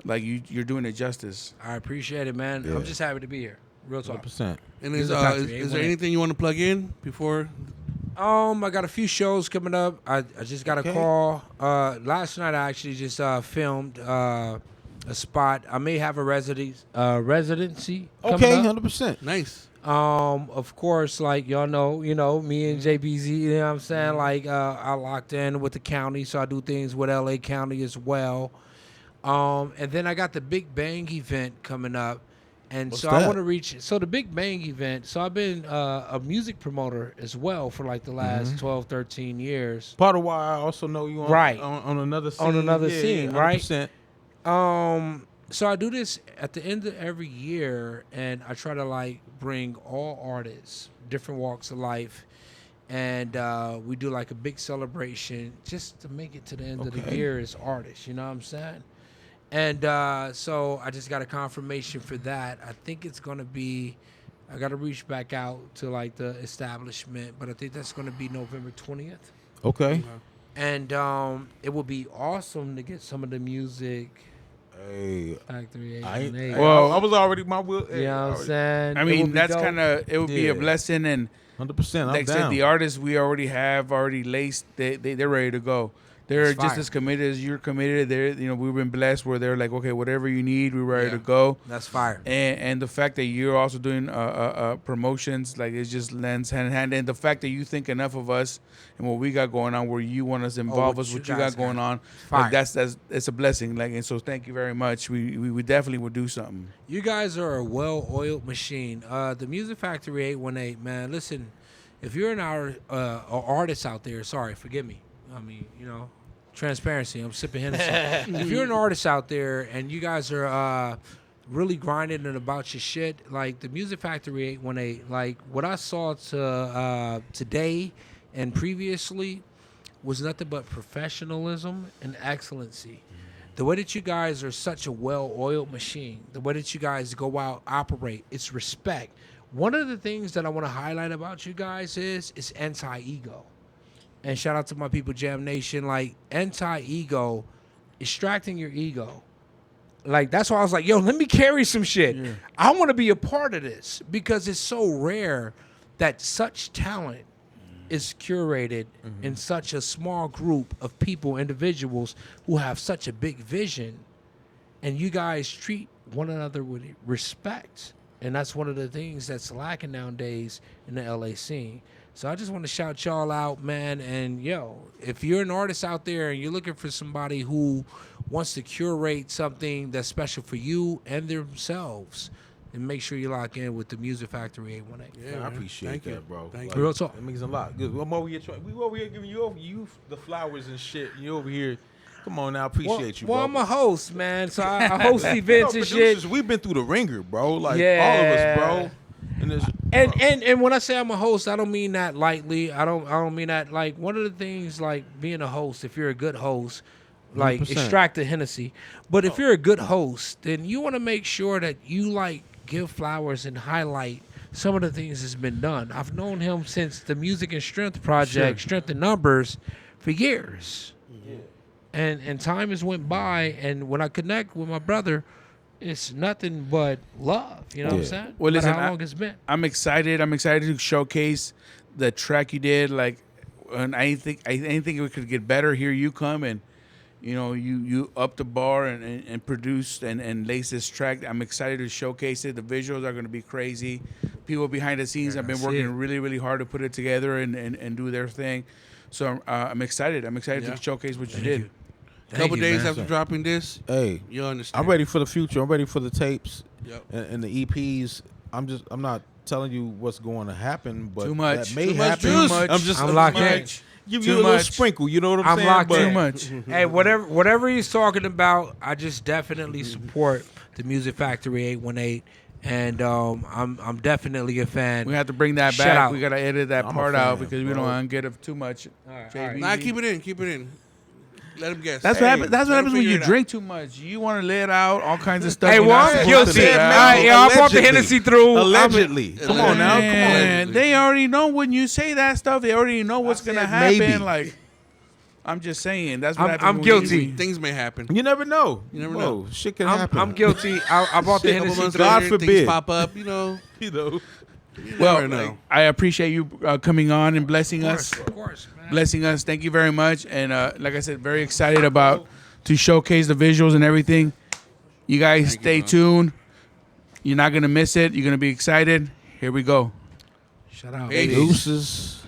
like you're doing it justice. I appreciate it, man. Yeah. I'm just happy to be here. Real talk. 100%. And He's a factory, is there 818. anything you want to plug in before? I got a few shows coming up. I just got a Okay. call. Last night I actually just filmed a spot. I may have a residency coming Okay, up. 100%. Nice. Of course, like y'all know, me and JBZ, you know what I'm saying? Like, I locked in with the county, so I do things with LA County as well. And then I got the Big Bang event coming up. And What's so I that? want to reach, so the Big Bang event, so I've been a music promoter as well for like the last 12, 13 years. Part of why I also know you on, Right. on another scene. On another scene, right? 100%. So I do this at the end of every year, and I try to like bring all artists, different walks of life, and we do like a big celebration just to make it to the end of the Okay. year as artists. You know what I'm saying? And so I just got a confirmation for that. I think it's gonna be. I got to reach back out to like the establishment, but I think that's gonna be November 20th. Okay. And it would be awesome to get some of the music. Hey, Factory 8 I, and 8. Well, I was already my will. You know what I'm saying? I It mean, would be that's dope. kind of it would be a Yeah. blessing. And 100%. I'm like I down. said, the artists we already have already laced. They're ready to go. They're It's just fire. as committed as you're committed. They're we've been blessed where they're like, okay, whatever you need, we're ready Yeah. to go. That's fire. And the fact that you're also doing promotions, like it just lends hand in hand. And the fact that you think enough of us and what we got going on, where you want us to involve what us, you what you guys got going got. on, Fire. like that's it's a blessing. Like, and so thank you very much. We definitely would do something. You guys are a well-oiled machine. The Music Factory 818, man. Listen, if you're an artist out there, sorry, forgive me. I mean, transparency. I'm sipping Hennessy. If you're an artist out there and you guys are really grinding and about your shit, like the Music Factory 818, like what I saw today and previously was nothing but professionalism and excellency. The way that you guys are such a well-oiled machine, the way that you guys go out, operate, it's respect. One of the things that I want to highlight about you guys is anti-ego. And shout out to my people, Jam Nation. Like, anti-ego, extracting your ego. Like, that's why I was like, yo, let me carry some shit. Yeah. I want to be a part of this because it's so rare that such talent is curated in such a small group of people, individuals who have such a big vision, and you guys treat one another with respect. And that's one of the things that's lacking nowadays in the LA scene. So I just want to shout y'all out, man. And yo, if you're an artist out there and you're looking for somebody who wants to curate something that's special for you and themselves, and make sure you lock in with the Music Factory 818. Yeah, I appreciate that, bro. Thank you. Real talk. It means a lot. Good. We over here giving you the flowers and shit. You over here. Come on now, appreciate you, bro. Well, I'm a host, man, so I host events and shit. We've been through the ringer, bro. Like all of us, bro. And when I say I'm a host, I don't mean that lightly. I don't mean that like one of the things like being a host. If you're a good host, like 100%. Extract the Hennessy. But if you're a good host, then you want to make sure that you like give flowers and highlight some of the things that's been done. I've known him since the Music and Strength project, Strength in Numbers, for years. Yeah. And time has went by, and when I connect with my brother, it's nothing but love. You know what I'm saying? Well, listen, how long it's been. I'm excited. I'm excited to showcase the track you did. Like, and I didn't think it could get better. Here you come and you up the bar and produced and laced this track. I'm excited to showcase it. The visuals are going to be crazy. People behind the scenes have been working really, really hard to put it together and do their thing. So I'm excited. I'm excited to showcase what you did. A couple days after dropping this, hey, you understand. I'm ready for the future. I'm ready for the tapes and the EPs. I'm not telling you what's going to happen, but too much. That may too happen. Much juice. I'm locked in. Give you a little sprinkle, you know what I'm saying? Locked in. Too much. Hey, whatever he's talking about, I just definitely support the Music Factory 818, and I'm definitely a fan. We have to bring that Shout back. out. We got to edit that part out because we don't want to get it too much. All right. Nah, keep it in. Let him guess. That's what happens. That's what happens when you figure it drink too much. You want to let it out all kinds of stuff. Hey, you're not what? supposed to Guilty. let out. I brought the Hennessy through. Allegedly. Come on now. Come on. Man, they already know when you say that stuff. They already know what's gonna happen. maybe. Like, I'm just saying. That's what happens. I'm when guilty. Things may happen. You never know. You never know. Shit can happen. I'm guilty. I brought the Hennessy through. God forbid. Things pop up. You know. Well, know. I appreciate you coming on and blessing us. Of course, man. Blessing us. Thank you very much. And like I said, very excited about to showcase the visuals and everything. You guys stay tuned. You're not gonna miss it. You're gonna be excited. Here we go. Shout out. Hey, Deuces.